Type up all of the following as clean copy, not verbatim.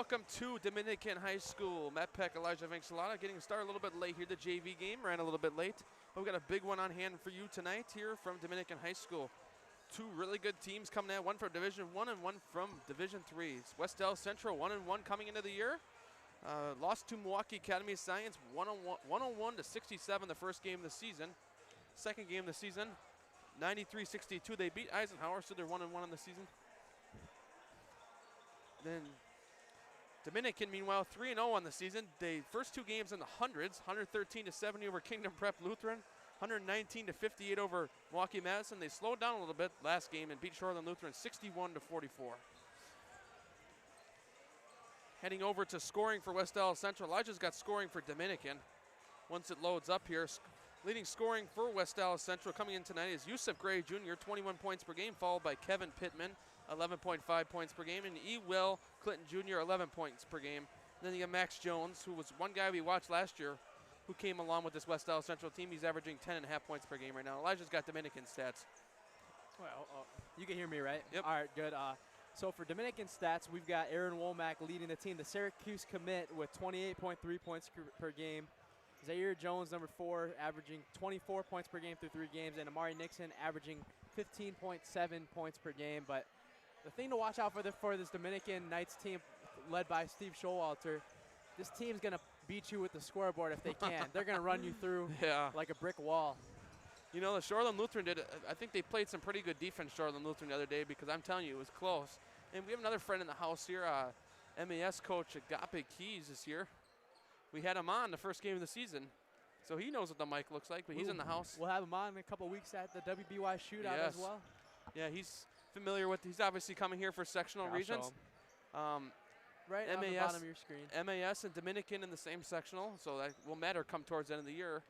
welcome to Dominican High School. Matt Peck, Elijah Vanksalata, getting started a little bit late here. The JV game ran a little bit late, but we've got a big one on hand for you tonight here from Dominican High School. Two really good teams coming out, one from Division I and one from Division III. It's West Allis Central 1-1 coming into the year. Lost to Milwaukee Academy of Science 101 to 67 the first game of the season. Second game of the season, 93-62. They beat Eisenhower, so they're 1-1 on the season. Then Dominican, meanwhile, 3-0 on the season. The first two games in the hundreds, 113 to 70 over Kingdom Prep Lutheran, 119 to 58 over Milwaukee Madison. They slowed down a little bit last game and beat Shoreland Lutheran 61 to 44. Heading over to scoring for West Allis Central. Elijah's got scoring for Dominican. Once it loads up here, leading scoring for West Allis Central coming in tonight is Yusuf Gray Jr., 21 points per game, followed by Kevin Pittman, 11.5 points per game, and E. Will Clinton Jr., 11 points per game. Then you got Max Jones, who was one guy we watched last year, who came along with this West Allis Central team. He's averaging 10.5 points per game right now. Elijah's got Dominican stats. Well, you can hear me, right? Yep. All right, good. So for Dominican stats, we've got Aaron Womack leading the team, the Syracuse commit, with 28.3 points per game. Zaire Jones, number 4, averaging 24 points per game through 3 games, and Amari Nixon averaging 15.7 points per game. But the thing to watch out for this Dominican Knights team led by Steve Showalter, this team's going to beat you with the scoreboard if they can. They're going to run you through like a brick wall. You know, the Shoreland Lutheran I think they played some pretty good defense, Shoreland Lutheran, the other day, because I'm telling you, it was close. And we have another friend in the house here, MAS coach Agape Keys this year. We had him on the first game of the season, so he knows what the mic looks like, but he's in the house. We'll have him on in a couple weeks at the WBY shootout as well. Yeah, he's familiar with, he's obviously coming here for sectional regions. Right on the bottom of your screen. MAS and Dominican in the same sectional, so that will matter come towards the end of the year.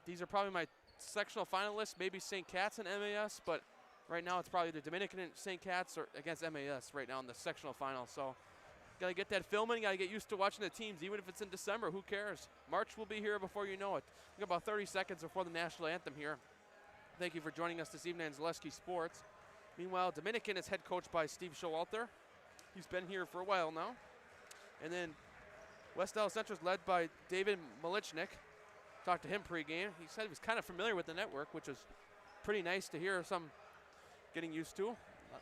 These are probably my sectional finalists, maybe St. Cat's and MAS, but right now it's probably the Dominican and St. Cat's or against MAS right now in the sectional final. So got to get that film in. Got to get used to watching the teams, even if it's in December. Who cares? March will be here before you know it. We got about 30 seconds before the national anthem here. Thank you for joining us this evening on Zaleski Sports. Meanwhile, Dominican is head coached by Steve Showalter. He's been here for a while now. And then West Allis Central is led by David Malichnik. Talked to him pregame. He said he was kind of familiar with the network, which was pretty nice to hear some getting used to.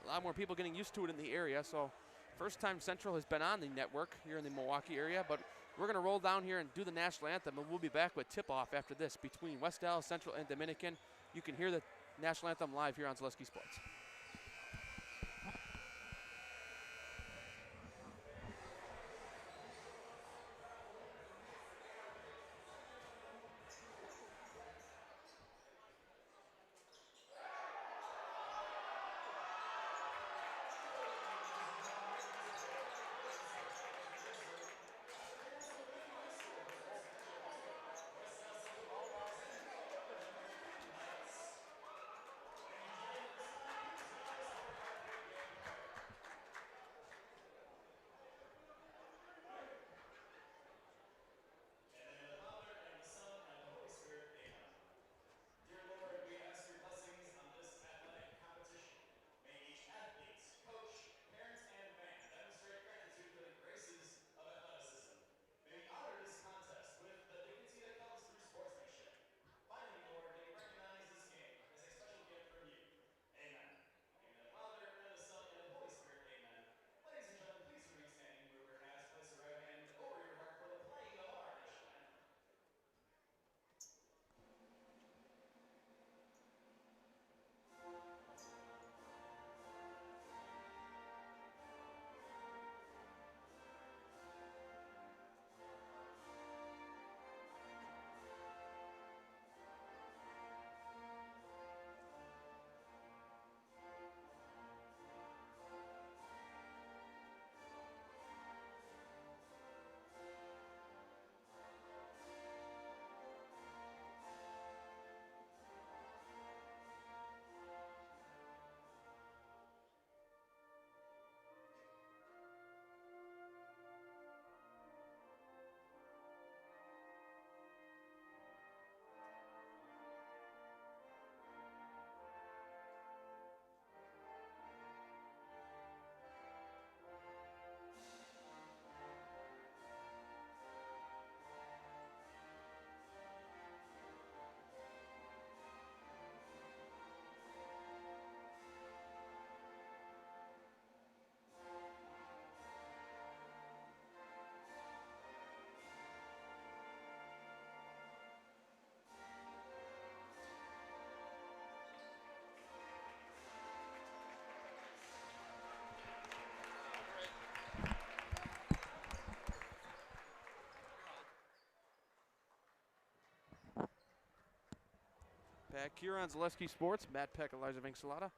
A lot more people getting used to it in the area. So first time Central has been on the network here in the Milwaukee area, but we're going to roll down here and do the national anthem, and we'll be back with tip-off after this between West Allis Central and Dominican. You can hear the national anthem live here on Zaleski Sports. Back here on Zaleski Sports, Matt Peck, Elijah Vincelata.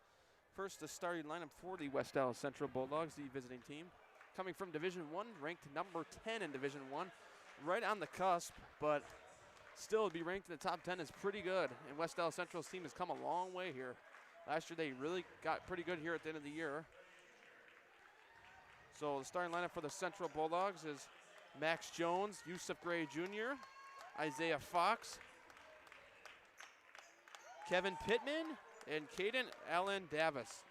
First, the starting lineup for the West Allis Central Bulldogs, the visiting team. Coming from Division I, ranked number 10 in Division I. Right on the cusp, but still to be ranked in the top 10 is pretty good. And West Allis Central's team has come a long way here. Last year, they really got pretty good here at the end of the year. So the starting lineup for the Central Bulldogs is Max Jones, Yusuf Gray Jr., Isaiah Fox, Kevin Pittman, and Caden Allen Davis.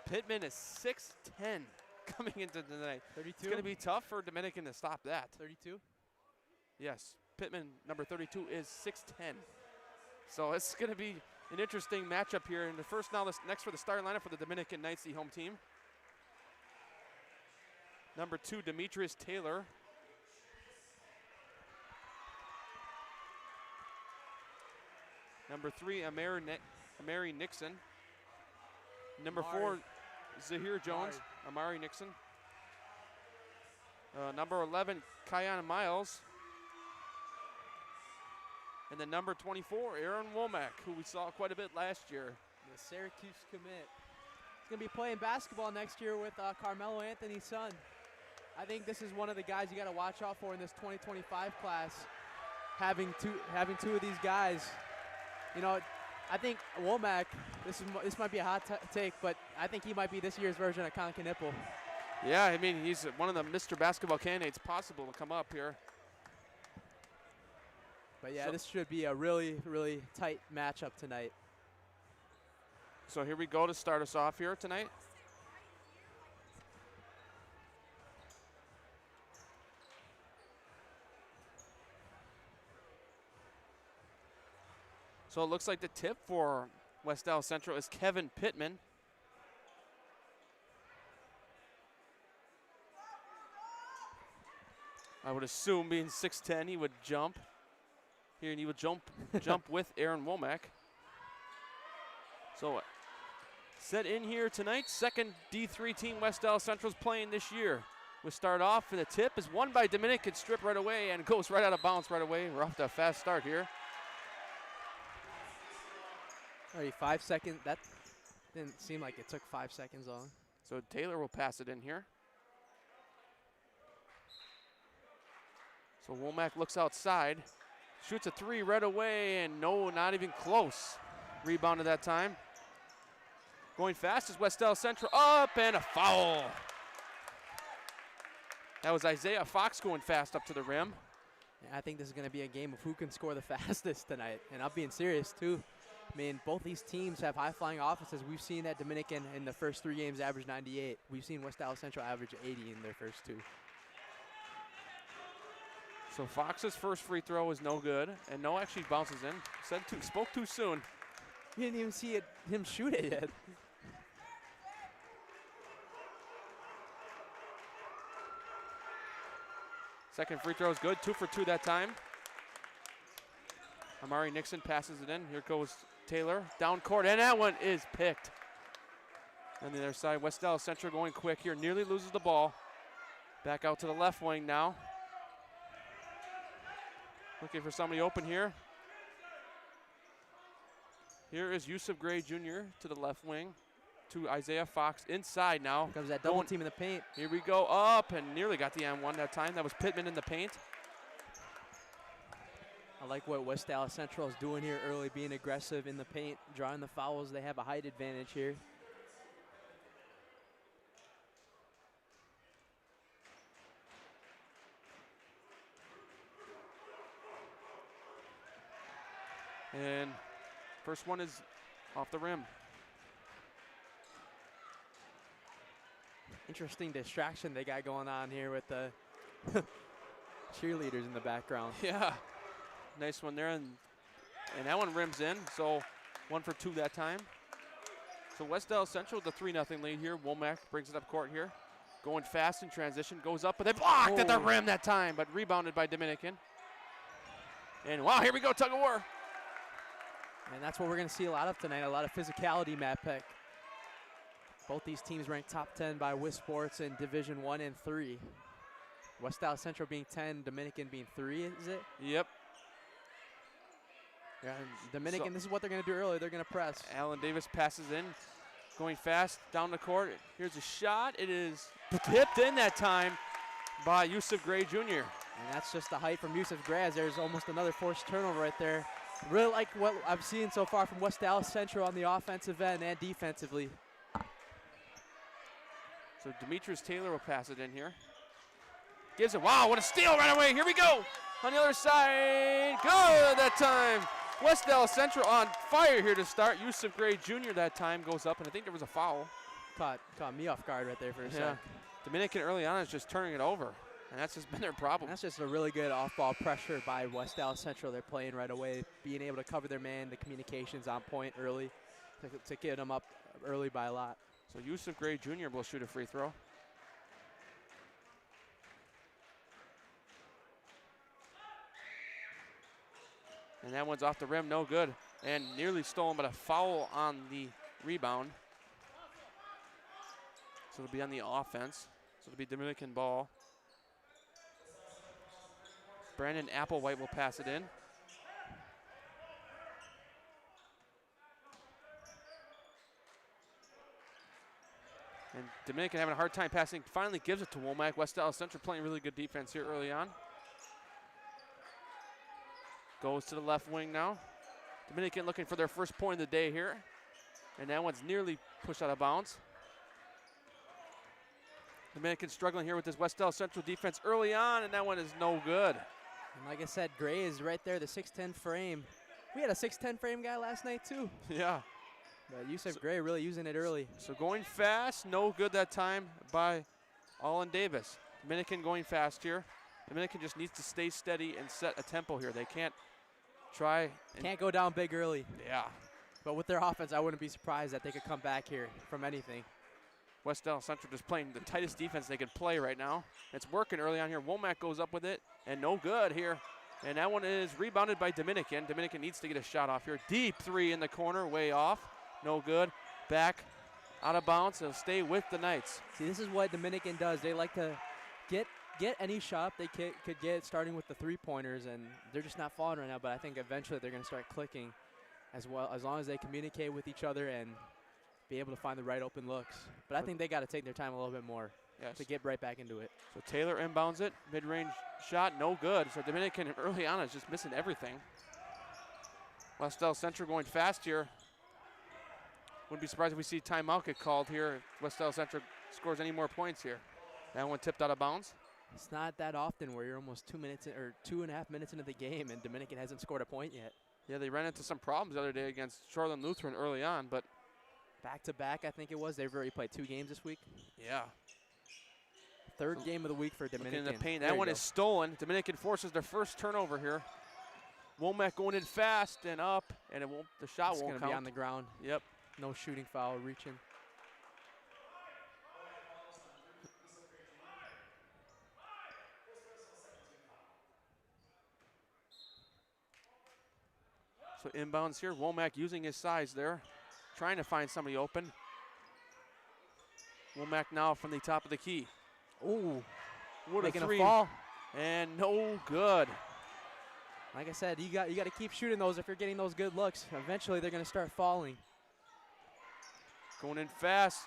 Pittman is 6'10", coming into tonight. 32? It's going to be tough for Dominican to stop that. 32? Yes, Pittman, number 32, is 6'10". So it's going to be an interesting matchup here. And next for the starting lineup for the Dominican Knights, the home team. Number 2, Demetrius Taylor. Number 3, Amari Nixon. Number 4, Zahir Jones, Amari Nixon. Number 11, Kion Miles. And then number 24, Aaron Womack, who we saw quite a bit last year. The Syracuse commit. He's going to be playing basketball next year with Carmelo Anthony's son. I think this is one of the guys you got to watch out for in this 2025 class. Having two of these guys. You know, I think Womack, this might be a hot take, but I think he might be this year's version of Conn Knippel. Yeah, I mean, he's one of the Mr. Basketball candidates possible to come up here. But yeah, this should be a really, really tight matchup tonight. So here we go to start us off here tonight. So it looks like the tip for West Allis Central is Kevin Pittman. I would assume, being 6'10", he would jump. Here, and he would jump with Aaron Womack. So set in here tonight, second D3 team West Allis Central's playing this year. We'll start off, and the tip is won by Dominican, strip right away, and goes right out of bounds right away. We're off to a fast start here. Alright, 5 seconds. That didn't seem like it took 5 seconds long. So Taylor will pass it in here. So Womack looks outside, shoots a 3 right away, and no, not even close. Rebounded that time. Going fast is West Allis Central, up, and a foul. That was Isaiah Fox going fast up to the rim. Yeah, I think this is going to be a game of who can score the fastest tonight, and I'm being serious too. I mean, both these teams have high-flying offenses. We've seen that Dominican in the first 3 games average 98. We've seen West Allis Central average 80 in their first 2. So Fox's first free throw is no good, and no actually bounces in. Spoke too soon. You didn't even see him shoot it yet. Second free throw is good, 2 for 2 that time. Amari Nixon passes it in. Here goes Taylor, down court, and that one is picked. On the other side, West Allis Central going quick here, nearly loses the ball. Back out to the left wing now. Looking for somebody open here. Here is Yusuf Gray Jr. to the left wing, to Isaiah Fox inside now. Comes that double team in the paint. Here we go, up, and nearly got the M1 that time. That was Pittman in the paint. I like what West Allis Central is doing here early, being aggressive in the paint, drawing the fouls. They have a height advantage here. And first one is off the rim. Interesting distraction they got going on here with the cheerleaders in the background. Yeah, nice one there, and that one rims in, so 1 for 2 that time. So West Allis Central with the 3-0 lead here. Womack brings it up court here. Going fast in transition, goes up, but they blocked at the rim that time, but rebounded by Dominican. And wow, here we go, tug of war. And that's what we're going to see a lot of tonight, a lot of physicality, Matt Peck. Both these teams ranked top 10 by WIS Sports in Division 1 and 3. West Allis Central being 10, Dominican being 3, is it? Yep. Yeah, and Dominican, this is what they're going to do early. They're going to press. Allen Davis passes in, going fast down the court. Here's a shot. It is tipped in that time by Yusuf Gray Jr. And that's just the height from Yusuf Gray. There's almost another forced turnover right there. Really like what I've seen so far from West Allis Central on the offensive end and defensively. So Demetrius Taylor will pass it in here. Gives it. Wow, what a steal right away. Here we go. On the other side. Good that time. West Allis Central on fire here to start. Yusuf Gray Jr. that time goes up, and I think there was a foul. Caught me off guard right there for a second. Dominican early on is just turning it over, and that's just been their problem. And that's just a really good off-ball pressure by West Allis Central. They're playing right away, being able to cover their man, the communications on point early to get them up early by a lot. So Yusuf Gray Jr. will shoot a free throw. And that one's off the rim, no good. And nearly stolen, but a foul on the rebound. So it'll be on the offense. So it'll be Dominican ball. Brandon Applewhite will pass it in. And Dominican having a hard time passing, finally gives it to Womack. West Allis Central playing really good defense here early on. Goes to the left wing now. Dominican looking for their first point of the day here. And that one's nearly pushed out of bounds. Dominican struggling here with this West Allis Central defense early on, and that one is no good. And like I said, Gray is right there, the 6'10" frame. We had a 6'10" frame guy last night too. Yeah. But Yusuf Gray really using it early. So going fast, no good that time by Allen Davis. Dominican going fast here. Dominican just needs to stay steady and set a tempo here. They can't try. Can't go down big early. Yeah. But with their offense, I wouldn't be surprised that they could come back here from anything. West Allis Central just playing the tightest defense they could play right now. It's working early on here. Womack goes up with it, and no good here. And that one is rebounded by Dominican. Dominican needs to get a shot off here. Deep three in the corner, way off. No good. Back out of bounds. They'll stay with the Knights. See, this is what Dominican does. They like to get any shot they could get, starting with the three-pointers, and they're just not falling right now. But I think eventually they're going to start clicking as well, as long as they communicate with each other and be able to find the right open looks. But I think they got to take their time a little bit more to get right back into it. So Taylor inbounds it. Mid-range shot, no good. So Dominican early on is just missing everything. West Allis Central going fast here. Wouldn't be surprised if we see timeout get called here if West Allis Central scores any more points here. That one tipped out of bounds. It's not that often where you're almost 2 minutes or 2.5 minutes into the game and Dominican hasn't scored a point yet. Yeah, they ran into some problems the other day against Shoreland Lutheran early on, but back-to-back, I think it was. They've already played 2 games this week. Yeah. Third game of the week for Dominican. In the paint. That one is stolen. Dominican forces their first turnover here. Womack going in fast and up, and the shot won't count. It's going to be on the ground. Yep. No shooting foul, reaching. So inbounds here. Womack using his size there, trying to find somebody open. Womack now from the top of the key. Ooh, what making a three. A fall. And no good. Like I said, you got to keep shooting those if you're getting those good looks. Eventually, they're going to start falling. Going in fast.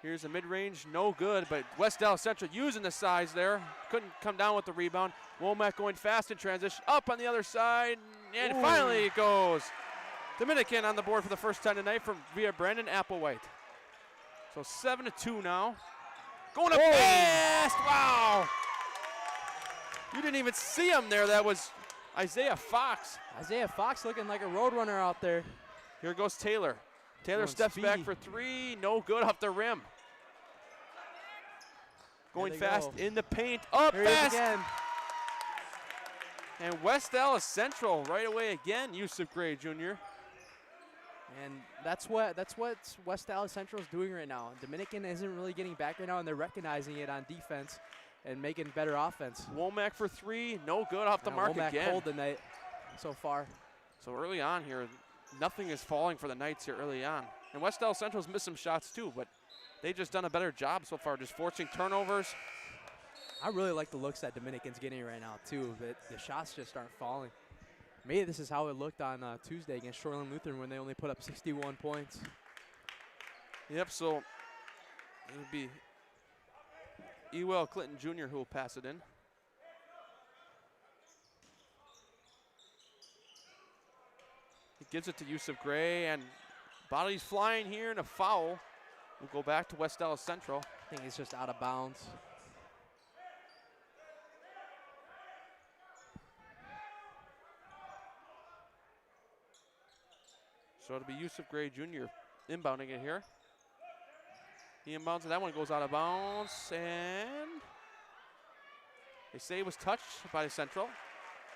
Here's a mid-range, no good, but West Allis Central using the size there. Couldn't come down with the rebound. Womack going fast in transition, up on the other side, and finally it goes. Dominican on the board for the first time tonight via Brandon Applewhite. So 7-2 now. Going up fast, wow. You didn't even see him there. That was Isaiah Fox. Isaiah Fox looking like a roadrunner out there. Here goes Taylor. Taylor steps back for three, no good off the rim. Going fast in the paint, up fast. Again. And West Allis Central right away again, Yusuf Gray Jr. And that's what West Allis Central is doing right now. Dominican isn't really getting back right now, and they're recognizing it on defense and making better offense. Womack for three, no good off the mark Womack again. cold tonight so far. So early on here, nothing is falling for the Knights here early on. And West Allis Central's missed some shots too, but they've just done a better job so far, just forcing turnovers. I really like the looks that Dominican's getting right now too, but the shots just aren't falling. Maybe this is how it looked on Tuesday against Shoreland Lutheran when they only put up 61 points. Yep, so it would be Ewell Clinton Jr. who will pass it in. He gives it to Yusuf Gray, and body's flying here, and a foul. We'll go back to West Allis Central. I think it's just out of bounds. So it'll be Yusuf Gray Jr. inbounding it here. He inbounds, and that one goes out of bounds, and they say it was touched by Central.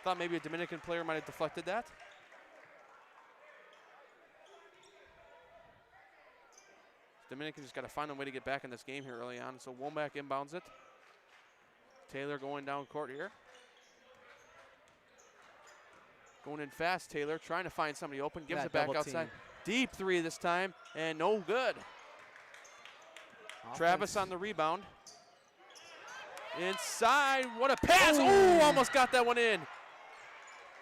Thought maybe a Dominican player might have deflected that. Dominican just got to find a way to get back in this game here early on. So Womack inbounds it. Taylor going down court here. Going in fast, Taylor, trying to find somebody open. Gives it back outside. Deep three this time, and no good. Travis on the rebound. Inside, what a pass. Oh, almost got that one in.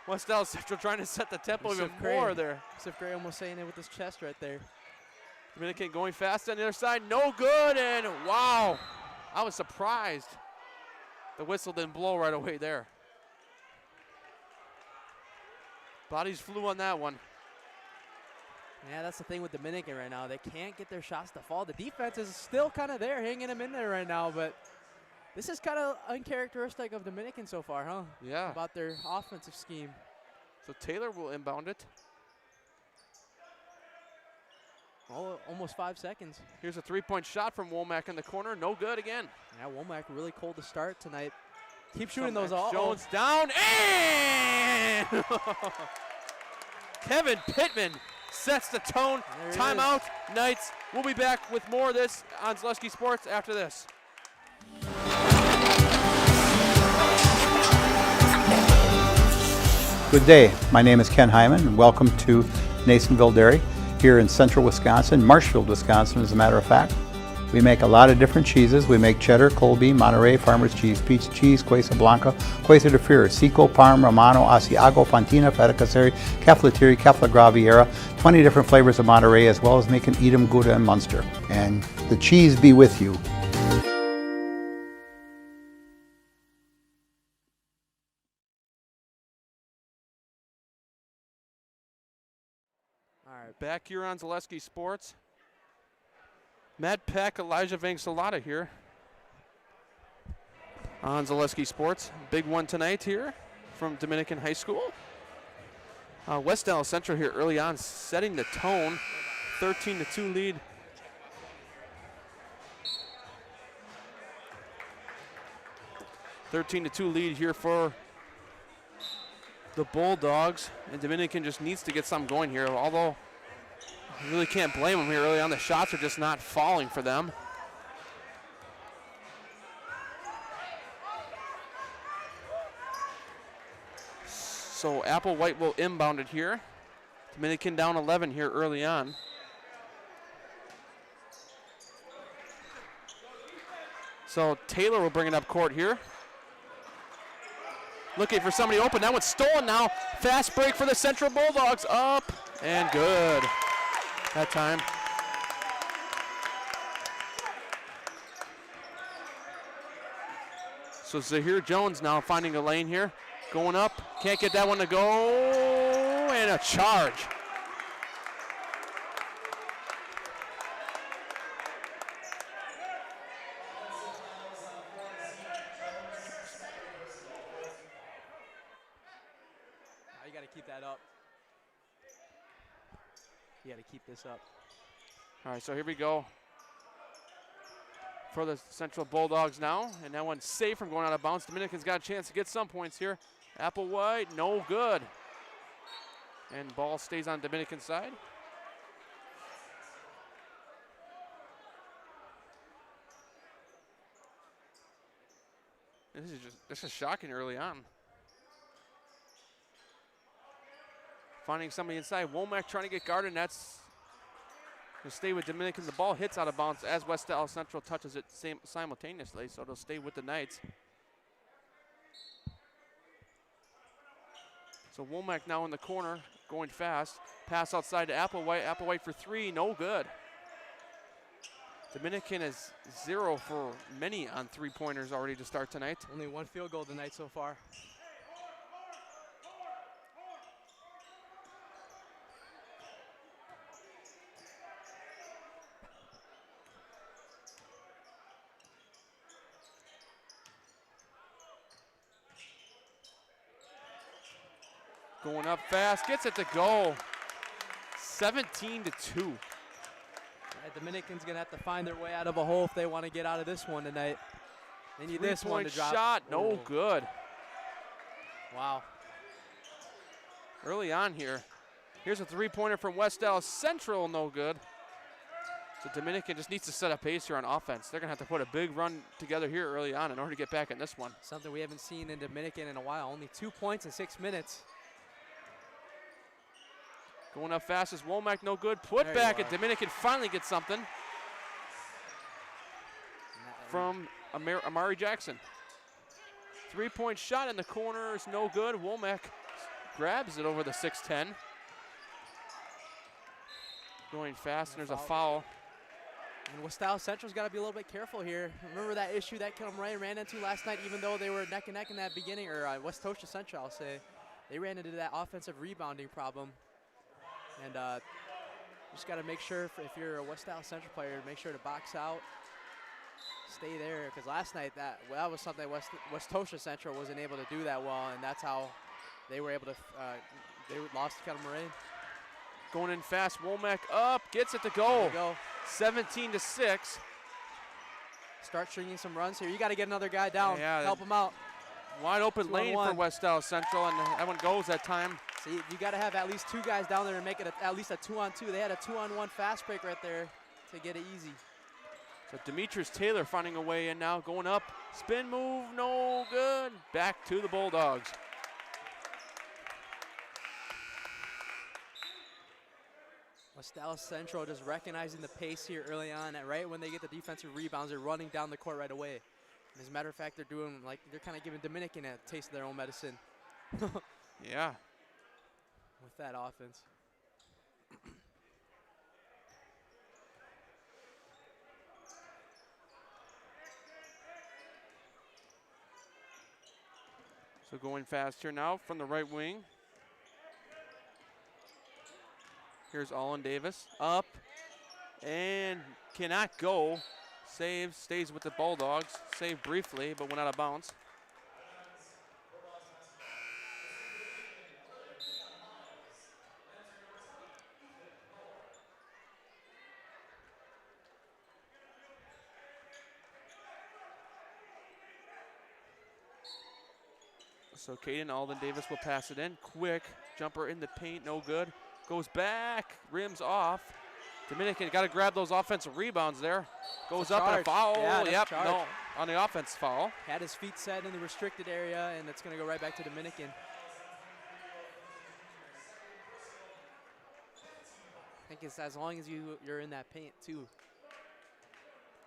West Allis Central trying to set the tempo even more there. Yusuf Gray almost saying it with his chest right there. Dominican going fast on the other side, no good, and wow. I was surprised the whistle didn't blow right away there. Bodies flew on that one. Yeah, that's the thing with Dominican right now. They can't get their shots to fall. The defense is still kind of there, hanging them in there right now, but this is kind of uncharacteristic of Dominican so far, huh? Yeah. About their offensive scheme. So Taylor will inbound it. Oh, almost 5 seconds. Here's a three-point shot from Womack in the corner. No good again. Yeah, Womack really cold to start tonight. Keep shooting those all. Jones down, and Kevin Pittman sets the tone. Timeout, Knights. We'll be back with more of this on Zaleski Sports after this. Good day. My name is Ken Hyman, and welcome to Nasonville Dairy here in central Wisconsin, Marshfield, Wisconsin, as a matter of fact. We make a lot of different cheeses. We make cheddar, Colby, Monterey, Farmer's Cheese, Pizza Cheese, Quesa Blanca, Quesa de Freer, Seco, Parm, Romano, Asiago, Fontina, Feta Caseri, Caflatiri, Cafla Graviera, 20 different flavors of Monterey, as well as making Edam, Gouda, and Munster. And the cheese be with you. All right, back here on Zaleski Sports. Matt Peck, Elijah Vangsalata here on Zaleski Sports. Big one tonight here from Dominican High School. West Allis Central here early on setting the tone. 13-2 lead. (13-2) lead here for the Bulldogs. And Dominican just needs to get something going here, although you really can't blame them here early on. The shots are just not falling for them. So Applewhite will inbound it here. Dominican down 11 here early on. So Taylor will bring it up court here. Looking for somebody open. That one's stolen now. Fast break for the Central Bulldogs. Up and good that time. So Zahir Jones now finding a lane here. Going up. Can't get that one to go. And a charge. You got to keep that up. You got to keep this up. All right, so here we go for the Central Bulldogs now. And that one's safe from going out of bounds. Dominican's got a chance to get some points here. Applewhite, no good. And ball stays on Dominican side. This is shocking early on. Finding somebody inside. Womack trying to get guarded, and that's going to stay with Dominican. The ball hits out of bounds as West Allis Central touches it simultaneously, so it'll stay with the Knights. So Womack now in the corner, going fast. Pass outside to Applewhite. Applewhite for three, no good. Dominican is 0 for many on three-pointers already to start tonight. Only one field goal tonight so far. Going up fast, gets it to go. 17-2. Yeah, Dominican's gonna have to find their way out of a hole if they want to get out of this one tonight. They need this one to drop. Shot, no Ooh. good. Wow. Early on here. Here's a three-pointer from West Allis Central, no good. So Dominican just needs to set a pace here on offense. They're gonna have to put a big run together here early on in order to get back in this one. Something we haven't seen in Dominican in a while. Only 2 points in 6 minutes. Going up fast is Womack, no good. Put There back, you and are. Dominican finally gets something from Amari Jackson. Three-point shot in the corner is no good. Womack grabs it over the 6'10". Going fast, and there's a foul. And West Allis Central's got to be a little bit careful here. Remember that issue that Kilmray ran into last night, even though they were neck and neck in that beginning, or West Tosha Central, I'll say. They ran into that offensive rebounding problem. And just got to make sure, if you're a West Allis Central player, make sure to box out, stay there. Because last night, that was something West Tosha Central wasn't able to do that well, and that's how they were able to, they lost to Kilmray. Going in fast, Womack up, gets it to go. 17-6. Start stringing some runs here. You got to get another guy down. Yeah, help him out. Wide open lane for 2-on-1. West Allis Central, and that one goes that time. See, you got to have at least 2 guys down there and make it at least a 2-on-2. They had a 2-on-1 fast break right there to get it easy. So Demetrius Taylor finding a way in now, going up, spin move, no good. Back to the Bulldogs. West Allis Central just recognizing the pace here early on. Right when they get the defensive rebounds, they're running down the court right away. And as a matter of fact, they're kind of giving Dominican a taste of their own medicine. Yeah. With that offense. So going fast here now from the right wing. Here's Allen Davis up and cannot go. Saves, stays with the Bulldogs. Saved briefly, but went out of bounds. So Caden Alden Davis will pass it in. Quick jumper in the paint, no good. Goes back, rims off. Dominican got to grab those offensive rebounds there. Goes up and a foul. Yeah, yep, charge. no, on the offense foul. Had his feet set in the restricted area, and it's going to go right back to Dominican. I think it's as long as you're in that paint too.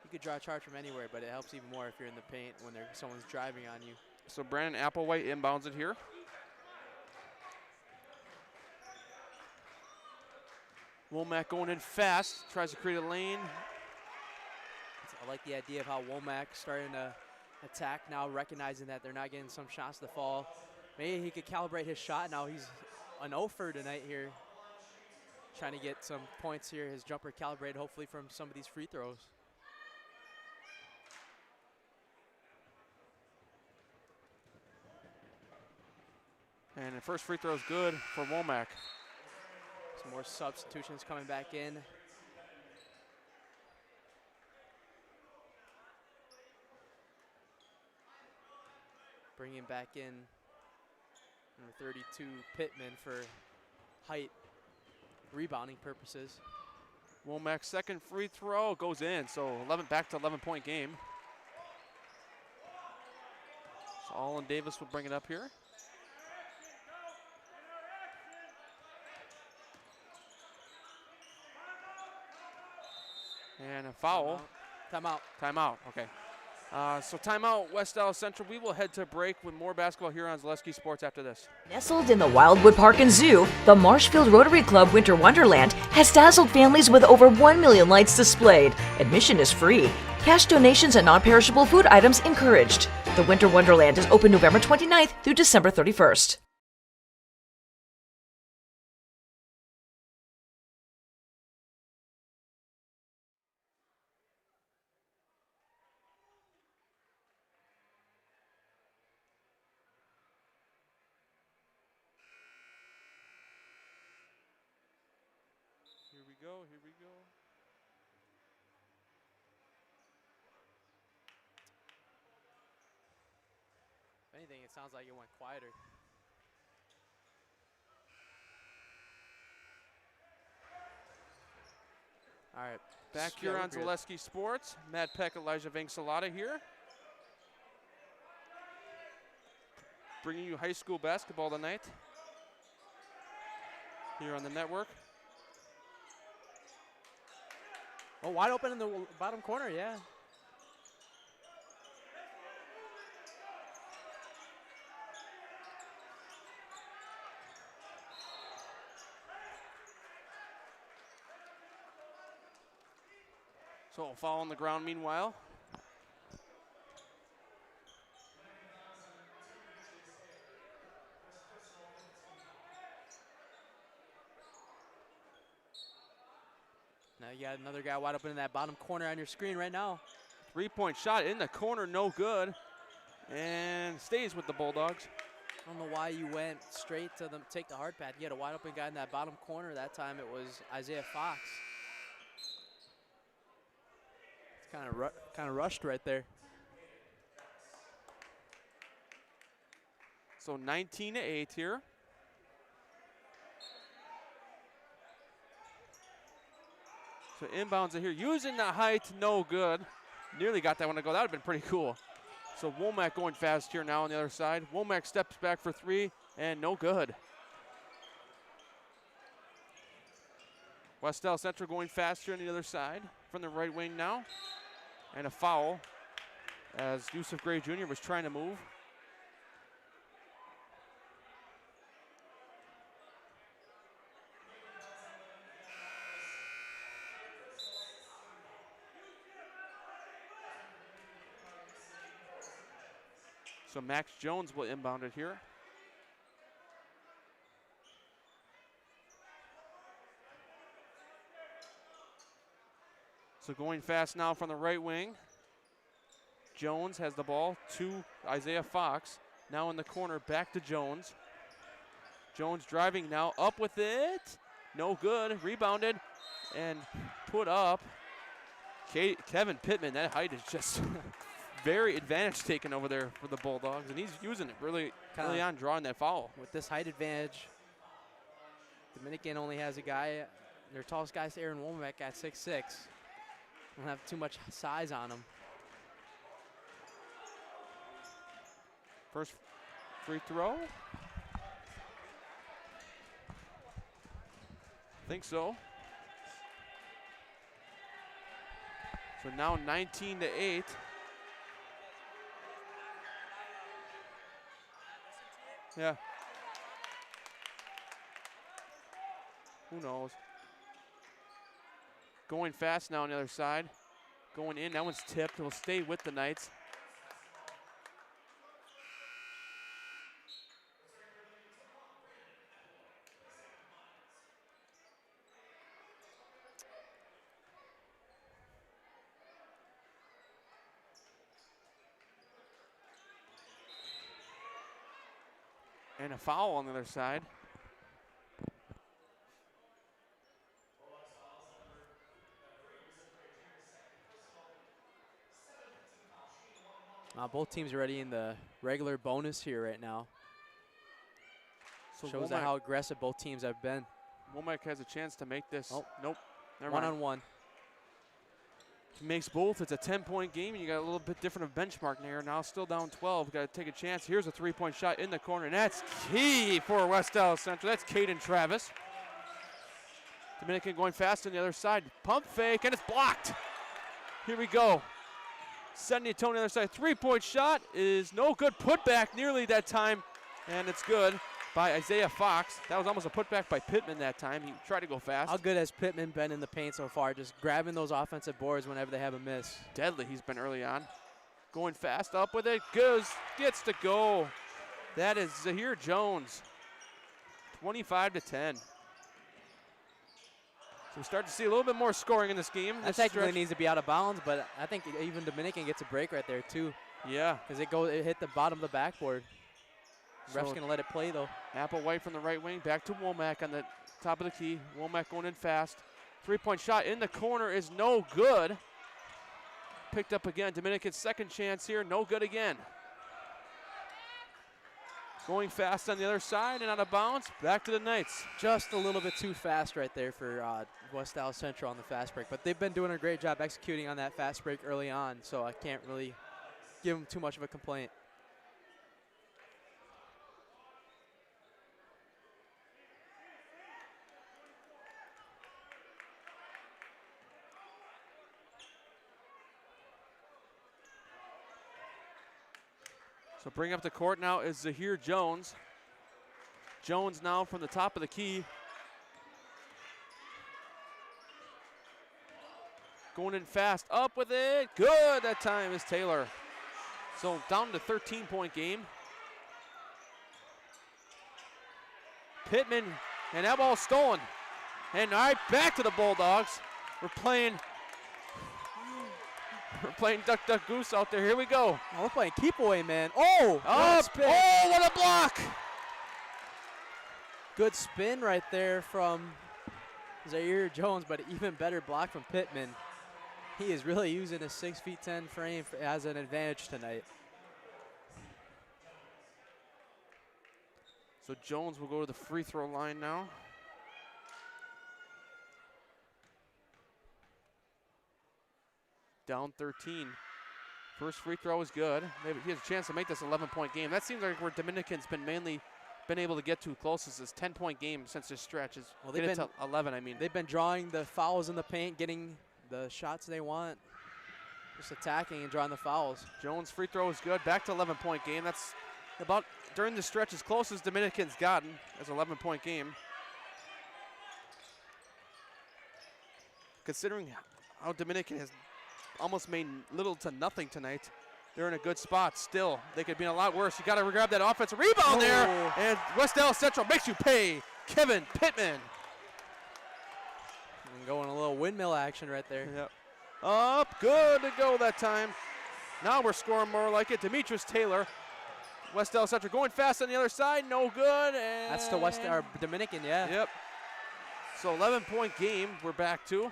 You could draw a charge from anywhere, but it helps even more if you're in the paint when someone's driving on you. So Brandon Applewhite inbounds it here. Womack going in fast, tries to create a lane. I like the idea of how Womack's starting to attack now, recognizing that they're not getting some shots to fall. Maybe he could calibrate his shot. Now he's an 0-for tonight here. Trying to get some points here. His jumper calibrated hopefully from some of these free throws. And the first free throw is good for Womack. Some more substitutions coming back in. Bringing back in number 32, Pittman, for height rebounding purposes. Womack's second free throw goes in, so back to 11-point game. So Allen Davis will bring it up here. And a foul. Timeout. Timeout, okay. So timeout, West Allis Central. We will head to break with more basketball here on Zaleski Sports after this. Nestled in the Wildwood Park and Zoo, the Marshfield Rotary Club Winter Wonderland has dazzled families with over 1 million lights displayed. Admission is free. Cash donations and non-perishable food items encouraged. The Winter Wonderland is open November 29th through December 31st. Here we go, here we go. If anything, it sounds like it went quieter. All right. Back Yeah, here we're on good. Zaleski Sports. Matt Peck, Elijah Vangsalata here. Bringing you high school basketball tonight. Here on the network. Oh, wide open in the bottom corner, yeah. So a foul on the ground meanwhile. Now you got another guy wide open in that bottom corner on your screen right now. 3-point shot in the corner, no good. And stays with the Bulldogs. I don't know why you went straight to them, take the hard pad. You had a wide open guy in that bottom corner. That time it was Isaiah Fox. It's kind of rushed right there. So 19-8 here. So inbounds it here, using the height, no good. Nearly got that one to go. That would have been pretty cool. So Womack going fast here now on the other side. Womack steps back for three, and no good. West Allis Central going fast here on the other side from the right wing now. And a foul as Yusuf Gray Jr. was trying to move. So Max Jones will inbound it here. So going fast now from the right wing. Jones has the ball to Isaiah Fox. Now in the corner, back to Jones. Jones driving now, up with it. No good, rebounded and put up. Kevin Pittman, that height is just very advantage taken over there for the Bulldogs, and he's using it really early on, drawing that foul. With this height advantage, Dominican only has a guy, their tallest guy is Aaron Womack at 6'6". Don't have too much size on him. First free throw. Think so. So now 19-8. Yeah. Who knows? Going fast now on the other side. Going in, that one's tipped. It'll stay with the Knights. And a foul on the other side. Both teams are already in the regular bonus here right now. So Shows Womack, how aggressive both teams have been. Womack has a chance to make this. Oh. Nope. Never mind. One-on-one. He makes both. It's a 10-point game, and you got a little bit different of benchmark there. Now still down 12. Got to take a chance. Here's a three-point shot in the corner, and that's key for West Allis Central. That's Caden Travis. Dominican going fast on the other side. Pump fake, and it's blocked. Here we go. Sending it to the other side. 3-point shot is no good. Putback nearly that time, and it's good by Isaiah Fox. That was almost a putback by Pittman that time. He tried to go fast. How good has Pittman been in the paint so far? Just grabbing those offensive boards whenever they have a miss. Deadly he's been early on. Going fast up with it. Gets to go. That is Zahir Jones. 25-10. So we start to see a little bit more scoring in this game. That technically needs to be out of bounds, but I think even Dominican gets a break right there too. Yeah. Because it hit the bottom of the backboard. So Ref's going to let it play though. Applewhite from the right wing, back to Womack on the top of the key. Womack going in fast. 3-point shot in the corner is no good. Picked up again. Dominican's second chance here, no good again. Going fast on the other side and out of bounds. Back to the Knights. Just a little bit too fast right there for West Allis Central on the fast break. But they've been doing a great job executing on that fast break early on, so I can't really give them too much of a complaint. So bring up the court now is Zahir Jones. Jones now from the top of the key. Going in fast, up with it. Good that time is Taylor. So down to 13-point game. Pittman, and that ball stolen. And all right, back to the Bulldogs. We're playing duck, duck, goose out there. Here we go. Oh, we're playing keep away, man. Oh, up. Oh, what a block. Good spin right there from Zaire Jones, but even better block from Pittman. He is really using his 6'10" frame as an advantage tonight. So Jones will go to the free throw line now. Down 13. First free throw is good. Maybe he has a chance to make this 11-point game. That seems like where Dominican's been able to get to closest is 10-point game since this stretch. Well, get it to 11, I mean. They've been drawing the fouls in the paint, getting the shots they want, just attacking and drawing the fouls. Jones' free throw is good. Back to 11-point game. That's about, during the stretch, as close as Dominican's gotten as 11-point game. Considering how Dominican has almost made little to nothing tonight, they're in a good spot still. They could be in a lot worse. You got to grab that offensive rebound there. And West Allis Central makes you pay. Kevin Pittman. And going a little windmill action right there. Yep. Up, good to go that time. Now we're scoring more like it. Demetrius Taylor. West Allis Central going fast on the other side. No good. And that's to Dominican, yeah. Yep. So 11-point game we're back to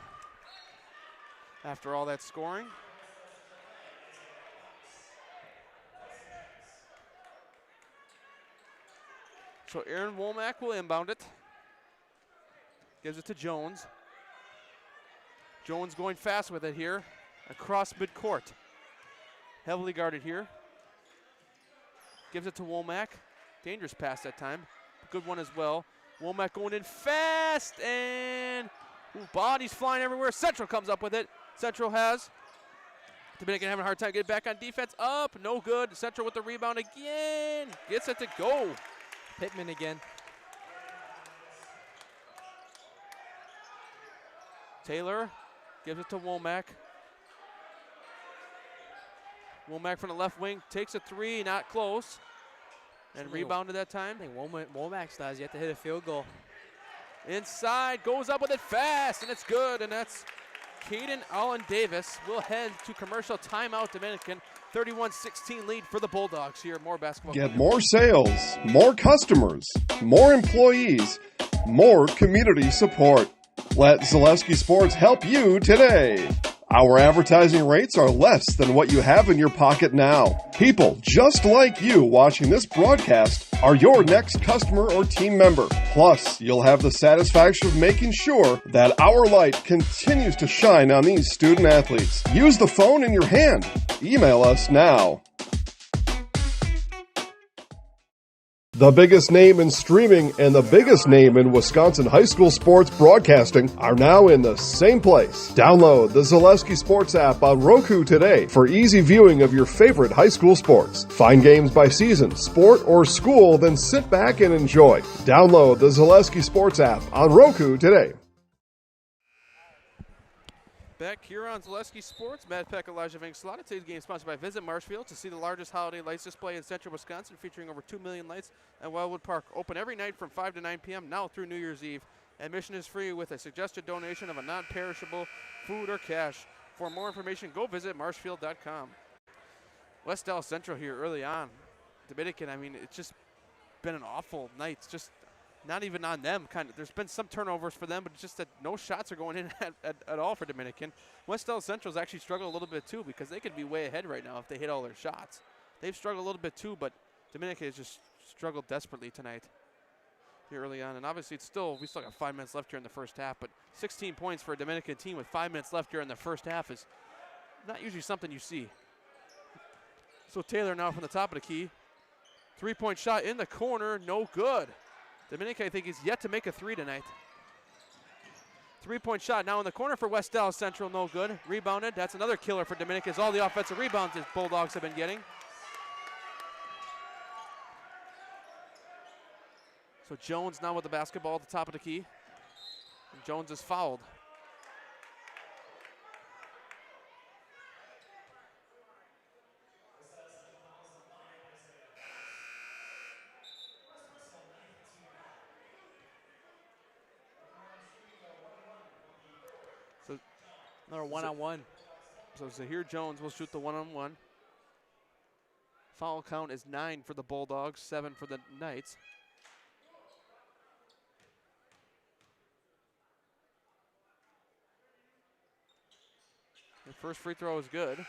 after all that scoring. So Aaron Womack will inbound it. Gives it to Jones. Jones going fast with it here. Across midcourt. Heavily guarded here. Gives it to Womack. Dangerous pass that time. Good one as well. Womack going in fast and bodies flying everywhere. Central comes up with it. Central has. Dominican having a hard time getting back on defense. Up, no good. Central with the rebound again. Gets it to go. Pittman again. Taylor gives it to Womack. Womack from the left wing takes a three, not close. And rebounded that time. I think Womack still has yet to hit a field goal. Inside, goes up with it fast, and it's good. And that's Caden Allen Davis. Will head to commercial timeout. Dominican 31-16 lead for the Bulldogs here. More basketball. Get more sales, more customers, more employees, more community support. Let Zaleski Sports help you today. Our advertising rates are less than what you have in your pocket now. People just like you watching this broadcast are your next customer or team member. Plus, you'll have the satisfaction of making sure that our light continues to shine on these student athletes. Use the phone in your hand. Email us now. The biggest name in streaming and the biggest name in Wisconsin high school sports broadcasting are now in the same place. Download the Zaleski Sports app on Roku today for easy viewing of your favorite high school sports. Find games by season, sport, or school, then sit back and enjoy. Download the Zaleski Sports app on Roku today. Back here on Zaleski Sports, Matt Peck, Elijah Vink-Slaughter. Today's game sponsored by Visit Marshfield to see the largest holiday lights display in central Wisconsin, featuring over 2 million lights at Wildwood Park. Open every night from 5 to 9 p.m. now through New Year's Eve. Admission is free with a suggested donation of a non-perishable food or cash. For more information, go visit marshfield.com. West Allis Central here early on. Dominican, I mean, it's just been an awful night. It's just not even on them. There's been some turnovers for them, but it's just that no shots are going in at all for Dominican. West Allis Central's actually struggled a little bit too, because they could be way ahead right now if they hit all their shots. They've struggled a little bit too, but Dominican has just struggled desperately tonight here early on. And obviously we still got 5 minutes left here in the first half, but 16 points for a Dominican team with 5 minutes left here in the first half is not usually something you see. So Taylor now from the top of the key. 3-point shot in the corner, no good. Dominican, I think, is yet to make a three tonight. 3-point shot now in the corner for West Allis Central, no good. Rebounded, that's another killer for Dominican, as all the offensive rebounds the Bulldogs have been getting. So Jones now with the basketball at the top of the key. And Jones is fouled. Another one-on-one. So Zahir Jones will shoot the one-on-one. Foul count is 9 for the Bulldogs, 7 for the Knights. The first free throw is good.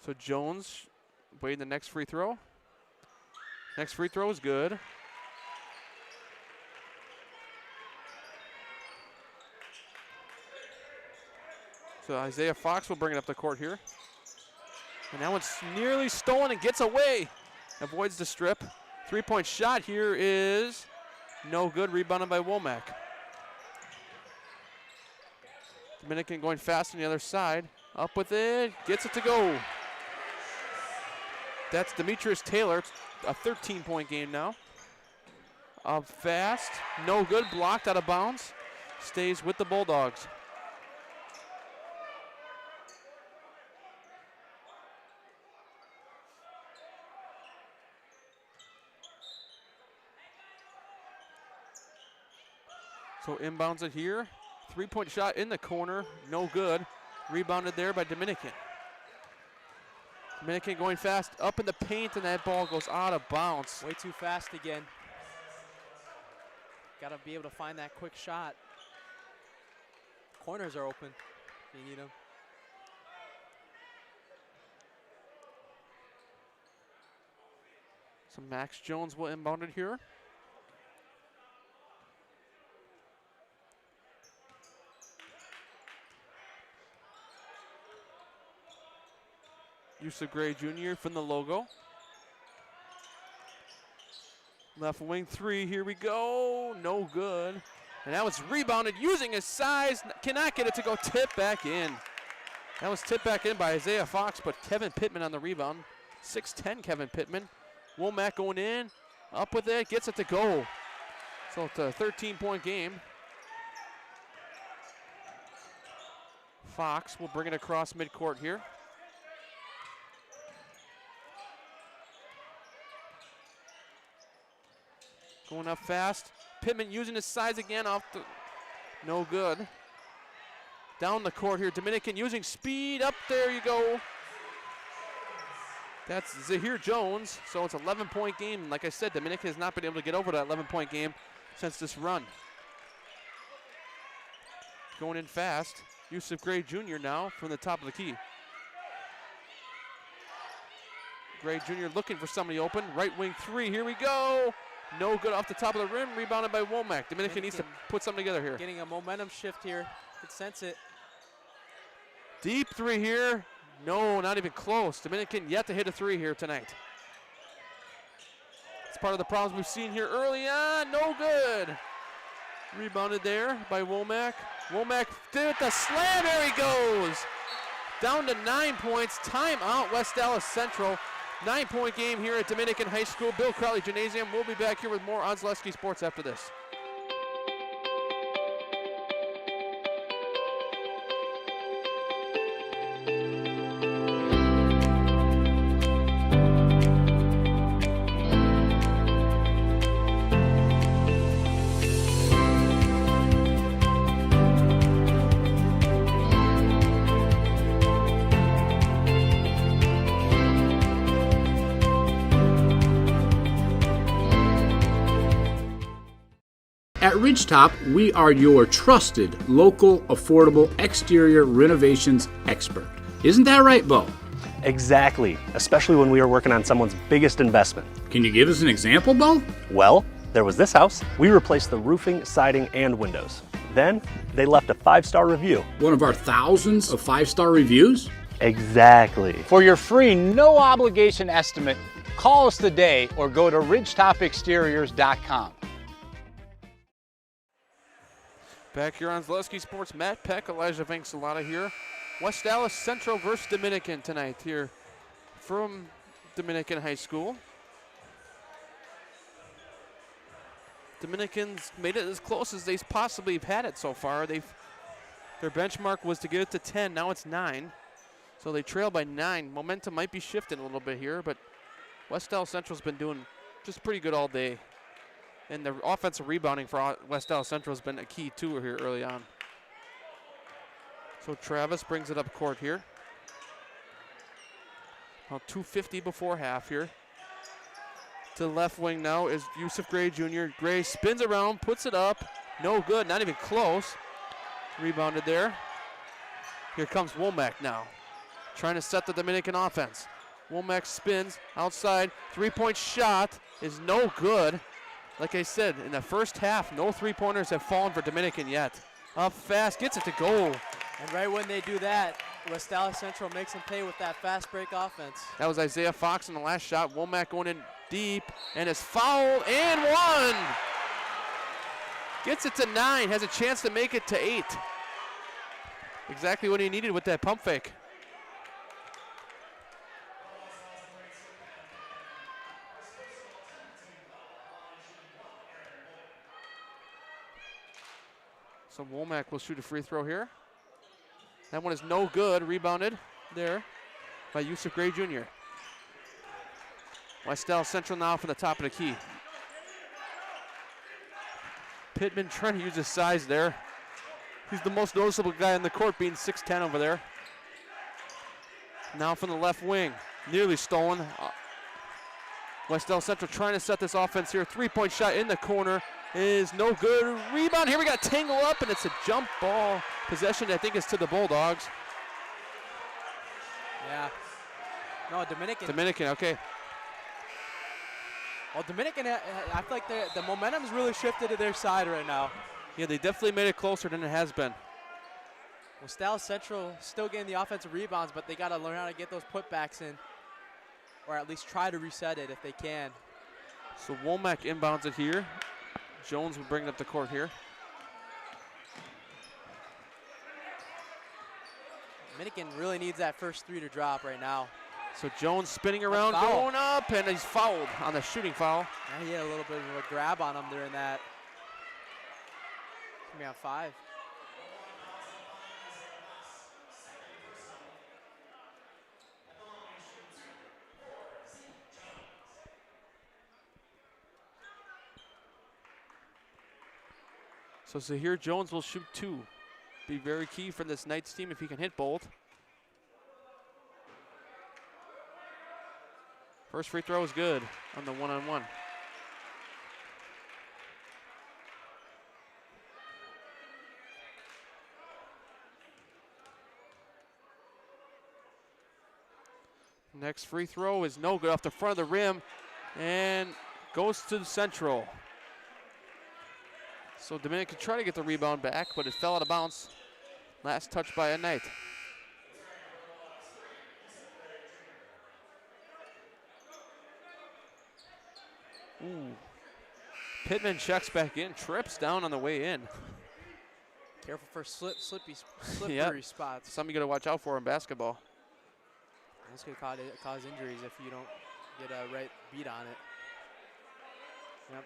So Jones waiting the next free throw. Next free throw is good. So Isaiah Fox will bring it up the court here. And that one's nearly stolen and gets away. Avoids the strip. 3-point shot here is no good. Rebounded by Womack. Dominican going fast on the other side. Up with it. Gets it to go. That's Demetrius Taylor. It's a 13-point game now. Up fast. No good. Blocked out of bounds. Stays with the Bulldogs. So inbounds it here. 3-point shot in the corner. No good. Rebounded there by Dominican. Dominican going fast up in the paint, and that ball goes out of bounds. Way too fast again. Got to be able to find that quick shot. Corners are open if you need them. So Max Jones will inbound it here. Yusuf Gray Jr. from the logo. Left wing three, here we go. No good. And that was rebounded using his size. Cannot get it to go tip back in. That was tipped back in by Isaiah Fox, but Kevin Pittman on the rebound. 6'10" Kevin Pittman. Womack going in. Up with it, gets it to go. So it's a 13-point game. Fox will bring it across midcourt here. Going up fast. Pittman using his size again off the, no good. Down the court here, Dominican using speed, up there you go. That's Zahir Jones, so it's an 11-point game. Like I said, Dominican has not been able to get over that 11-point game since this run. Going in fast, Yusuf Gray Jr. now from the top of the key. Gray Jr. looking for somebody open. Right wing three, here we go. No good off the top of the rim, rebounded by Womack. Dominican needs to put something together here. Getting a momentum shift here. Could sense it. Deep three here. No, not even close. Dominican yet to hit a three here tonight. It's part of the problems we've seen here early on. No good. Rebounded there by Womack. Womack did the slam. There he goes. Down to 9 points. Timeout, West Allis Central. 9-point game here at Dominican High School. Bill Crowley Gymnasium. We'll be back here with more on Zaleski Sports after this. At Ridgetop, we are your trusted, local, affordable exterior renovations expert. Isn't that right, Bo? Exactly, especially when we are working on someone's biggest investment. Can you give us an example, Bo? Well, there was this house. We replaced the roofing, siding, and windows. Then, they left a 5-star review. One of our thousands of 5-star reviews? Exactly. For your free, no obligation estimate, call us today or go to ridgetopexteriors.com. Back here on Zaleski Sports, Matt Peck, Elijah Vanksalata here. West Allis Central versus Dominican tonight here from Dominican High School. Dominicans made it as close as they possibly have had it so far. Their benchmark was to get it to 10, now it's 9. So they trail by 9. Momentum might be shifting a little bit here, but West Allis Central's been doing just pretty good all day. And the offensive rebounding for West Allis Central has been a key too here early on. So Travis brings it up court here. About 2:50 before half here. To the left wing now is Yusuf Gray Jr. Gray spins around, puts it up. No good, not even close. Rebounded there. Here comes Womack now. Trying to set the Dominican offense. Womack spins outside. 3-point shot is no good. Like I said, in the first half, no three-pointers have fallen for Dominican yet. Up fast, gets it to goal. And right when they do that, West Allis Central makes them pay with that fast break offense. That was Isaiah Fox in the last shot. Womack going in deep and is fouled and one. Gets it to 9, has a chance to make it to 8. Exactly what he needed with that pump fake. So Womack will shoot a free throw here. That one is no good. Rebounded there by Yusuf Gray Jr. West Allis Central now from the top of the key. Pittman trying to use his size there. He's the most noticeable guy on the court, being 6'10" over there. Now from the left wing, nearly stolen. West Allis Central trying to set this offense here. 3-point shot in the corner is no good. Rebound, here we got tangle up, and it's a jump ball possession. I think is to the Bulldogs. Yeah. No, Dominican. Dominican, okay. Well, Dominican, I feel like the momentum's really shifted to their side right now. Yeah, they definitely made it closer than it has been. West Allis Central still getting the offensive rebounds, but they got to learn how to get those putbacks in, or at least try to reset it if they can. So Womack inbounds it here. Jones will bring it up the court here. Dominican really needs that first 3 to drop right now. So Jones spinning around, going up, and he's fouled on the shooting foul. Yeah, he had a little bit of a grab on him during that. He's gonna be on 5. So Zahir Jones will shoot 2. Be very key for this Knights team if he can hit both. First free throw is good on the one-on-one. Next free throw is no good off the front of the rim and goes to Central. So Dominican could try to get the rebound back, but it fell out of bounds. Last touch by a Knight. Ooh. Pittman checks back in, trips down on the way in. Careful for slippery spots. Something you got to watch out for in basketball. This could cause injuries if you don't get a right beat on it. Yep.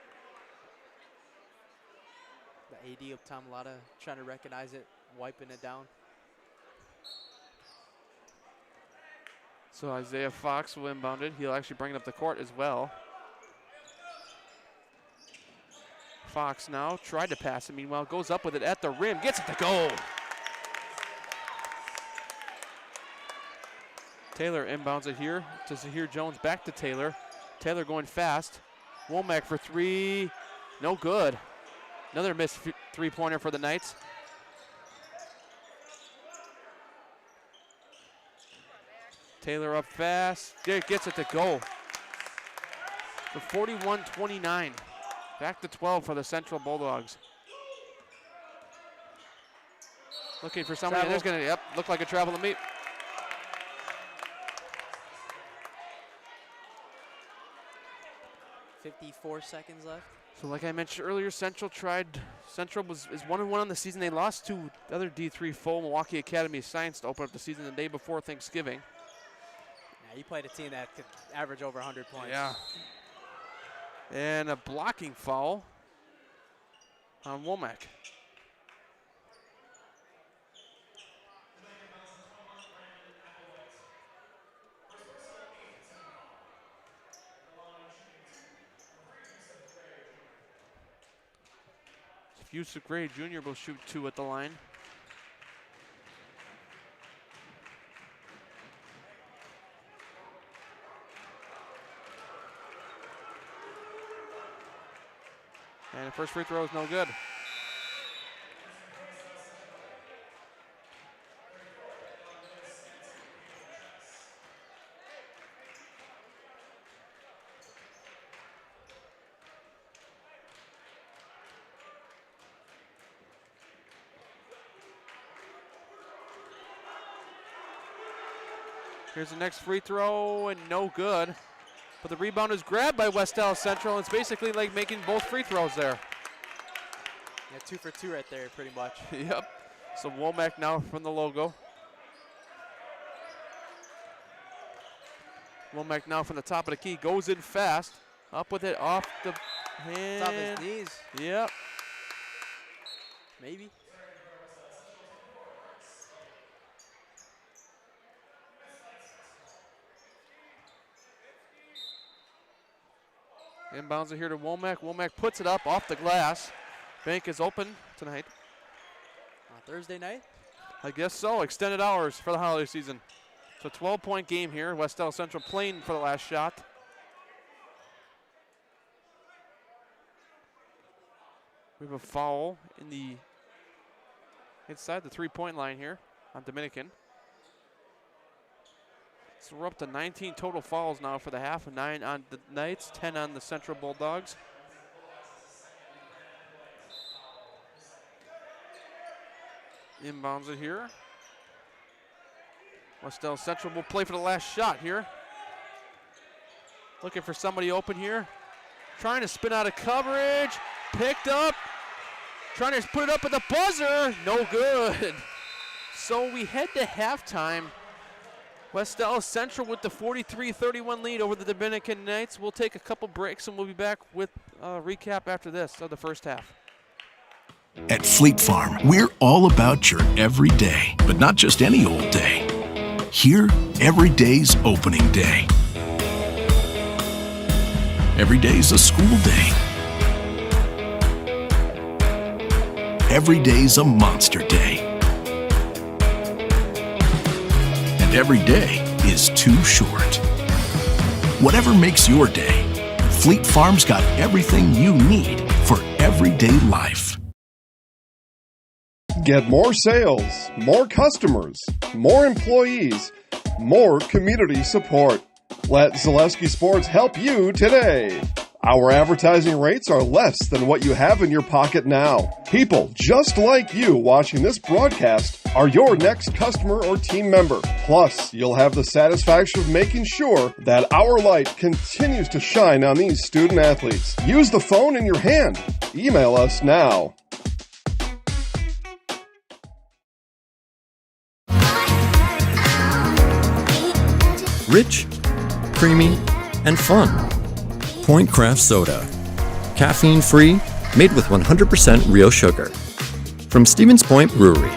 The AD of Tomlada trying to recognize it, wiping it down. So Isaiah Fox will inbound it. He'll actually bring it up the court as well. Fox now tried to pass it. Meanwhile, goes up with it at the rim, gets it to go. Taylor inbounds it here to Zahir Jones, back to Taylor. Taylor going fast. Womack for three, no good. Another missed three-pointer for the Knights. Taylor up fast, gets it to go. For 41-29. Back to 12 for the Central Bulldogs. Looking for somebody, there's gonna, look like a travel to me. .54 seconds left. So like I mentioned earlier, Central is 1-1 on the season. They lost to the other D3 foe, Milwaukee Academy of Science, to open up the season the day before Thanksgiving. Yeah, you played a team that could average over 100 points. Yeah. And a blocking foul on Womack. Yusuf Gray Jr. will shoot 2 at the line. And the first free throw is no good. Here's the next free throw, and no good. But the rebound is grabbed by West Allis Central. It's basically like making both free throws there. Yeah, 2 for 2 right there, pretty much. Yep. So Womack now from the logo. Womack now from the top of the key. Goes in fast. Up with it off the hand. It's off his knees. Yep. Maybe. Inbounds it here to Womack. Womack puts it up off the glass. Bank is open tonight. On Thursday night? I guess so. Extended hours for the holiday season. So 12-point game here. West Allis Central playing for the last shot. We have a foul in the inside the three-point line here on Dominican. So we're up to 19 total fouls now for the half, 9 on the Knights, 10 on the Central Bulldogs. Inbounds it here. West Allis Central will play for the last shot here. Looking for somebody open here. Trying to spin out of coverage. Picked up. Trying to put it up at the buzzer. No good. So we head to halftime. West Allis Central with the 43-31 lead over the Dominican Knights. We'll take a couple breaks and we'll be back with a recap after this of the first half. At Fleet Farm, we're all about your everyday, but not just any old day. Here, every day's opening day. Every day's a school day. Every day's a monster day. And every day is too short. Whatever makes your day, Fleet Farm's got everything you need for everyday life. Get more sales, more customers, more employees, more community support. Let Zaleski Sports help you today. Our advertising rates are less than what you have in your pocket now. People just like you watching this broadcast are your next customer or team member. Plus, you'll have the satisfaction of making sure that our light continues to shine on these student athletes. Use the phone in your hand. Email us now. Rich, creamy, and fun. Point Craft Soda. Caffeine-free, made with 100% real sugar. From Stevens Point Brewery.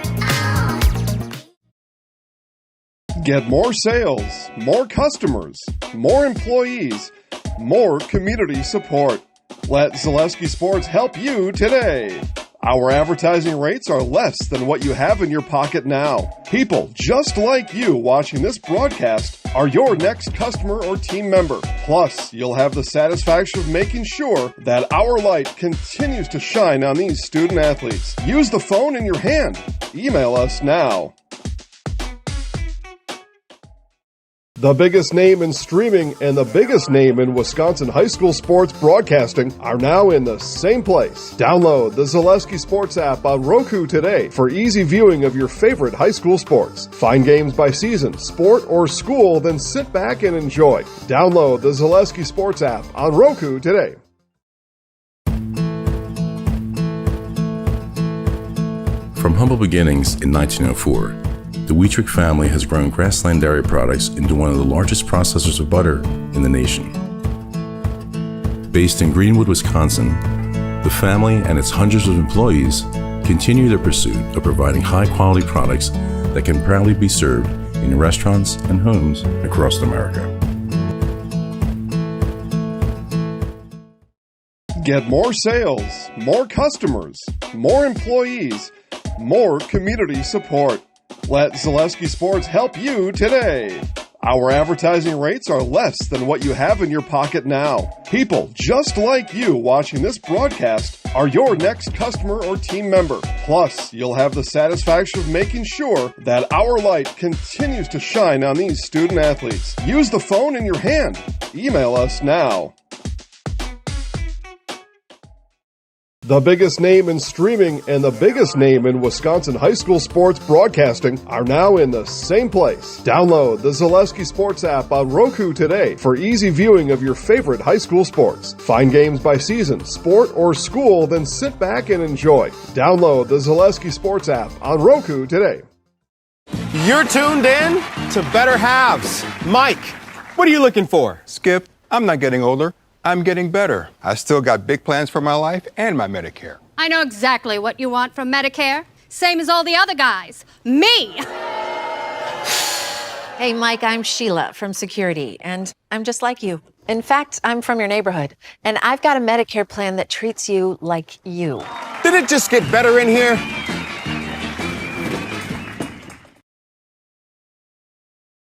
Get more sales, more customers, more employees, more community support. Let Zaleski Sports help you today. Our advertising rates are less than what you have in your pocket now. People just like you watching this broadcast are your next customer or team member. Plus, you'll have the satisfaction of making sure that our light continues to shine on these student athletes. Use the phone in your hand. Email us now. The biggest name in streaming and the biggest name in Wisconsin high school sports broadcasting are now in the same place. Download the Zaleski Sports app on Roku today for easy viewing of your favorite high school sports. Find games by season, sport, or school, then sit back and enjoy. Download the Zaleski Sports app on Roku today. From humble beginnings in 1904, the Wheatrick family has grown Grassland Dairy Products into one of the largest processors of butter in the nation. Based in Greenwood, Wisconsin, the family and its hundreds of employees continue their pursuit of providing high-quality products that can proudly be served in restaurants and homes across America. Get more sales, more customers, more employees, more community support. Let Zaleski Sports help you today. Our advertising rates are less than what you have in your pocket now. People just like you watching this broadcast are your next customer or team member. Plus, you'll have the satisfaction of making sure that our light continues to shine on these student athletes. Use the phone in your hand. Email us now. The biggest name in streaming and the biggest name in Wisconsin high school sports broadcasting are now in the same place. Download the Zaleski Sports app on Roku today for easy viewing of your favorite high school sports. Find games by season, sport, or school, then sit back and enjoy. Download the Zaleski Sports app on Roku today. You're tuned in to Better Halves. Mike, what are you looking for? Skip, I'm not getting older. I'm getting better. I still got big plans for my life and my Medicare. I know exactly what you want from Medicare. Same as all the other guys. Me! Hey, Mike, I'm Sheila from Security, and I'm just like you. In fact, I'm from your neighborhood, and I've got a Medicare plan that treats you like you. Did it just get better in here?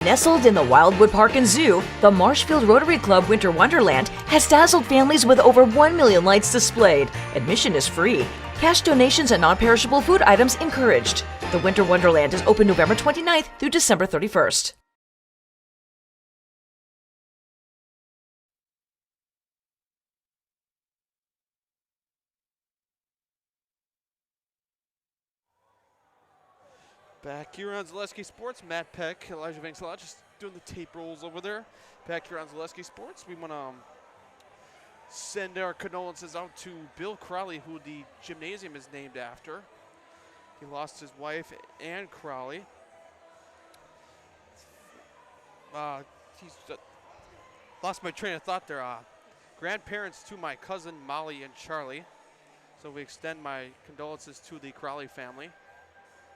Nestled in the Wildwood Park and Zoo, the Marshfield Rotary Club Winter Wonderland has dazzled families with over 1 million lights displayed. Admission is free. Cash donations and non-perishable food items encouraged. The Winter Wonderland is open November 29th through December 31st. Back here on Zaleski Sports, Matt Peck, Elijah Vanksala just doing the tape rolls over there. Back here on Zaleski Sports, we want to send our condolences out to Bill Crowley, who the gymnasium is named after. He lost his wife, Ann Crowley. Lost my train of thought there. Grandparents to my cousin Molly and Charlie. So we extend my condolences to the Crowley family,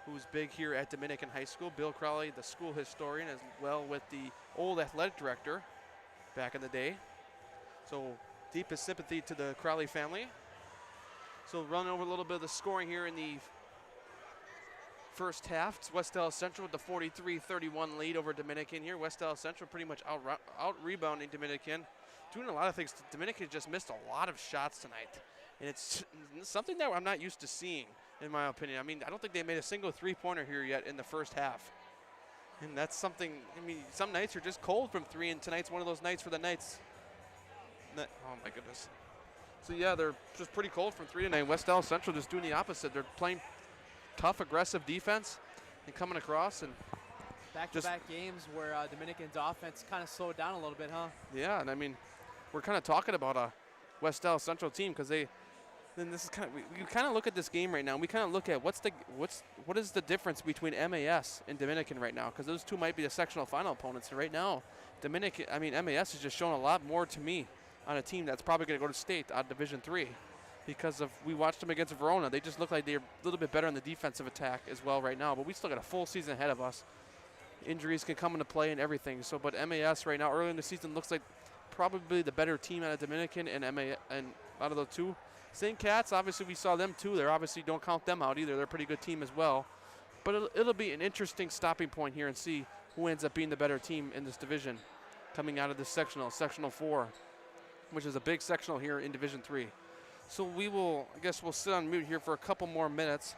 who's big here at Dominican High School. Bill Crowley, the school historian, as well with the old athletic director back in the day. So deepest sympathy to the Crowley family. So run over a little bit of the scoring here in the first half. It's West Allis Central with the 43-31 lead over Dominican here. West Allis Central pretty much out rebounding Dominican. Doing a lot of things. Dominican just missed a lot of shots tonight. And it's something that I'm not used to seeing, in my opinion. I mean, I don't think they made a single three-pointer here yet in the first half. And that's something, I mean, some nights are just cold from three, and tonight's one of those nights for the Knights. Oh, my goodness. So, yeah, they're just pretty cold from three tonight. West Allis Central just doing the opposite. They're playing tough, aggressive defense and coming across. And back-to-back games where Dominican's offense kind of slowed down a little bit, huh? Yeah, and I mean, we're kind of talking about a West Allis Central team because we kind of look at this game right now. And we kind of look at what is the difference between MAS and Dominican right now, because those two might be the sectional final opponents. And right now, MAS has just shown a lot more to me on a team that's probably going to go to state out of Division III, because we watched them against Verona. They just look like they're a little bit better on the defensive attack as well right now. But we still got a full season ahead of us. Injuries can come into play and everything. So, but MAS right now, early in the season, looks like probably the better team out of Dominican and out of the two. St. Cat's, obviously we saw them too. They're obviously, don't count them out either. They're a pretty good team as well. But it'll be an interesting stopping point here and see who ends up being the better team in this division coming out of this sectional 4, which is a big sectional here in Division III. So I guess we'll sit on mute here for a couple more minutes,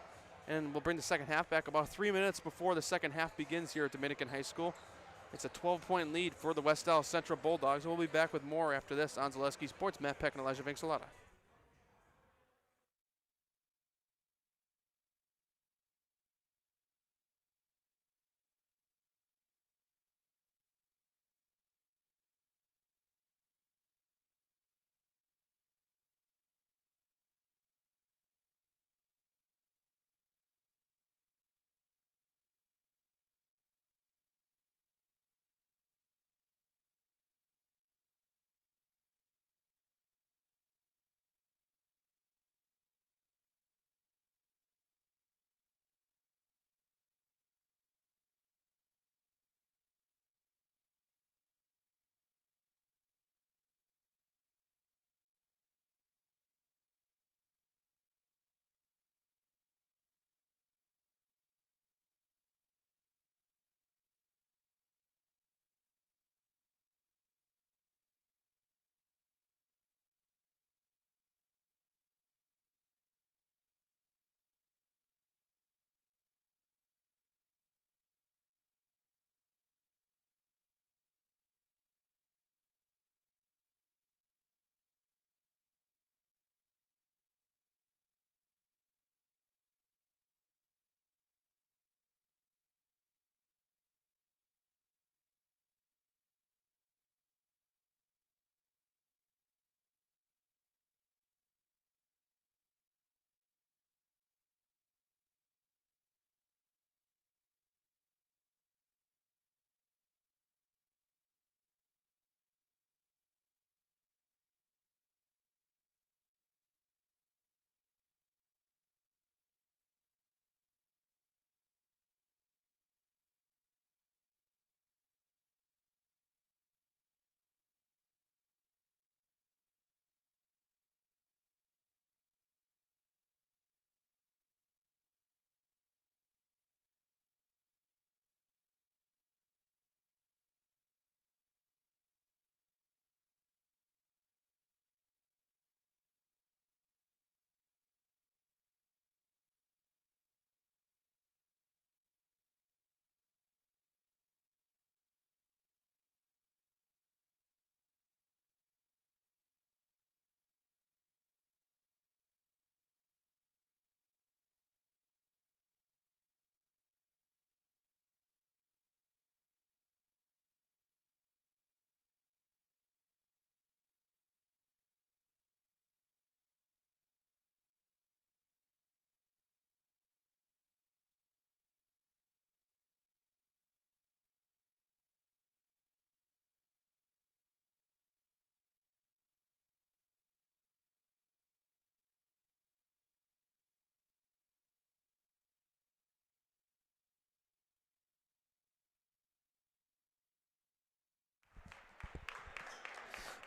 and we'll bring the second half back about 3 minutes before the second half begins here at Dominican High School. It's a 12-point lead for the West Allis Central Bulldogs. We'll be back with more after this on Zaleski Sports. Matt Peck and Elijah Vincelata.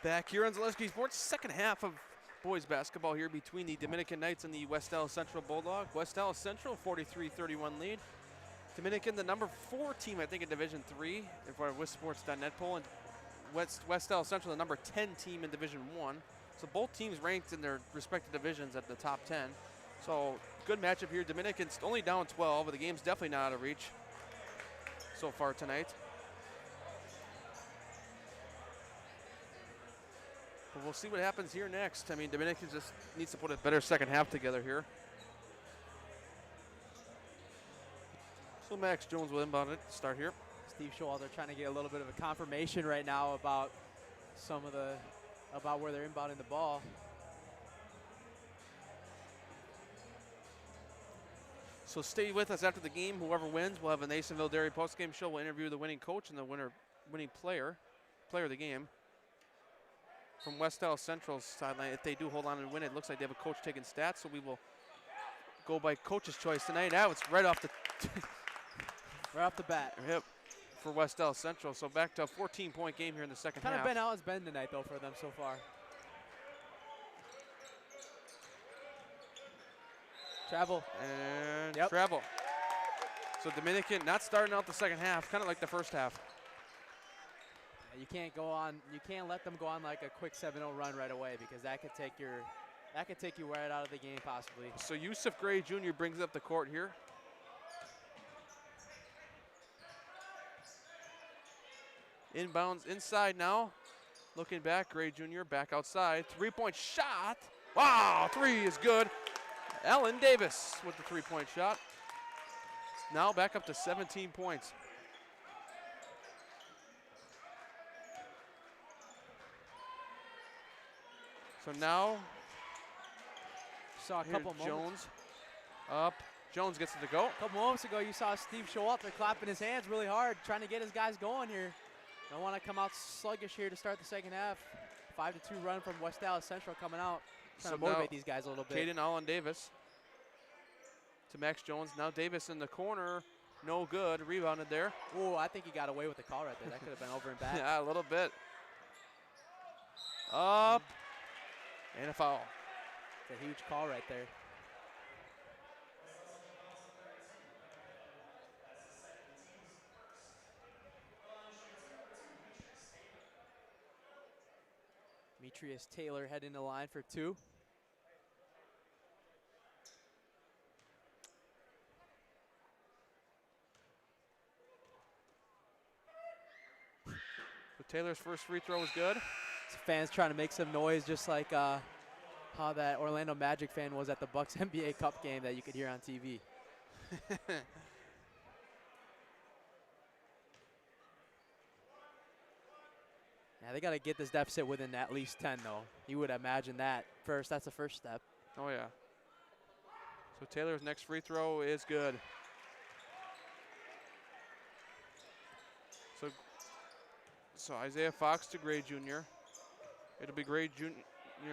Back here on Zaleski Sports, second half of boys basketball here between the Dominican Knights and the West Allis Central Bulldog. West Allis Central 43-31 lead. Dominican, the number 4 team, I think, in Division III, for our WISports.net poll, and West Allis Central, the number 10 team in Division I. So both teams ranked in their respective divisions at the top 10. So good matchup here. Dominican's only down 12, but the game's definitely not out of reach so far tonight. But we'll see what happens here next. I mean, Dominican just needs to put a better second half together here. So Max Jones will inbound it to start here. Steve Showalter trying to get a little bit of a confirmation right now about about where they're inbounding the ball. So stay with us after the game. Whoever wins, we'll have a Nasonville Dairy postgame show. We'll interview the winning coach and the winning player of the game. From West Allis Central's sideline, if they do hold on and win, it looks like they have a coach taking stats, so we will go by coach's choice tonight. Now it's right off the right off the bat. Yep, for West Allis Central. So back to a 14-point game here in the second half. Kind of been how it's been tonight, though, for them so far. Travel. And travel. So Dominican not starting out the second half, kind of like the first half. You can't let them go on like a quick 7-0 run right away, because that could take you right out of the game possibly. So Yusuf Gray Jr. brings up the court here. Inbounds inside now. Looking back, Gray Jr. back outside. 3-point shot. Wow, 3 is good. Allen Davis with the 3-point shot. Now back up to 17 points. So now, saw a couple Jones up. Jones gets it to go. A couple moments ago, you saw Steve Showalter clapping his hands really hard, trying to get his guys going here. Don't want to come out sluggish here to start the second half. 5-2 run from West Allis Central coming out, trying to motivate these guys a little bit. Caden Allen Davis to Max Jones. Now Davis in the corner, no good. Rebounded there. Oh, I think he got away with the call right there. That could have been over and back. Yeah, a little bit. Up. And a foul. It's a huge call right there. Demetrius Taylor heading the line for 2. So Taylor's first free throw was good. Fans trying to make some noise, just like how that Orlando Magic fan was at the Bucks NBA Cup game that you could hear on TV. Yeah, they got to get this deficit within at least 10, though. You would imagine that first. That's the first step. Oh, yeah. So Taylor's next free throw is good. So Isaiah Fox to Gray Jr. It'll be Gray Jr.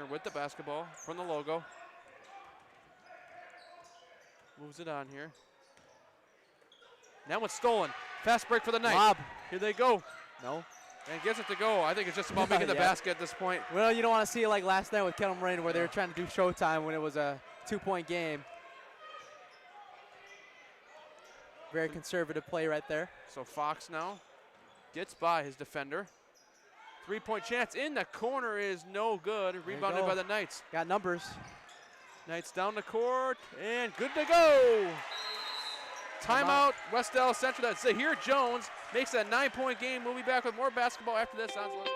with the basketball from the logo. Moves it on here. Now it's stolen. Fast break for the night. Lob. Here they go. No. And gets it to go. I think it's just about making the basket at this point. Well, you don't want to see it like last night with Kettle Moraine, where they were trying to do showtime when it was a 2-point game. Very conservative play right there. So Fox now gets by his defender. 3-point chance in the corner is no good. Rebounded by the Knights. Got numbers. Knights down the court and good to go. Timeout, West Allis Central. That's Zahir Jones makes that 9-point game. We'll be back with more basketball after this on Zaleski.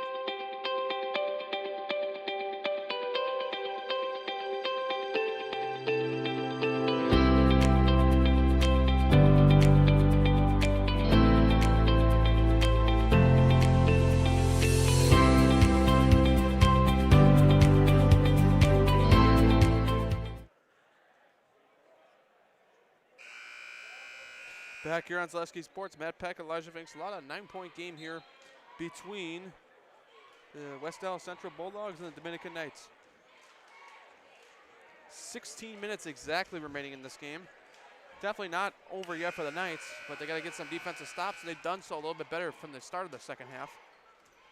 Back here on Zaleski Sports, Matt Peck, Elijah Finks. A lot of 9-point game here between the West Allis Central Bulldogs and the Dominican Knights. 16 minutes exactly remaining in this game. Definitely not over yet for the Knights, but they got to get some defensive stops, and they've done so a little bit better from the start of the second half.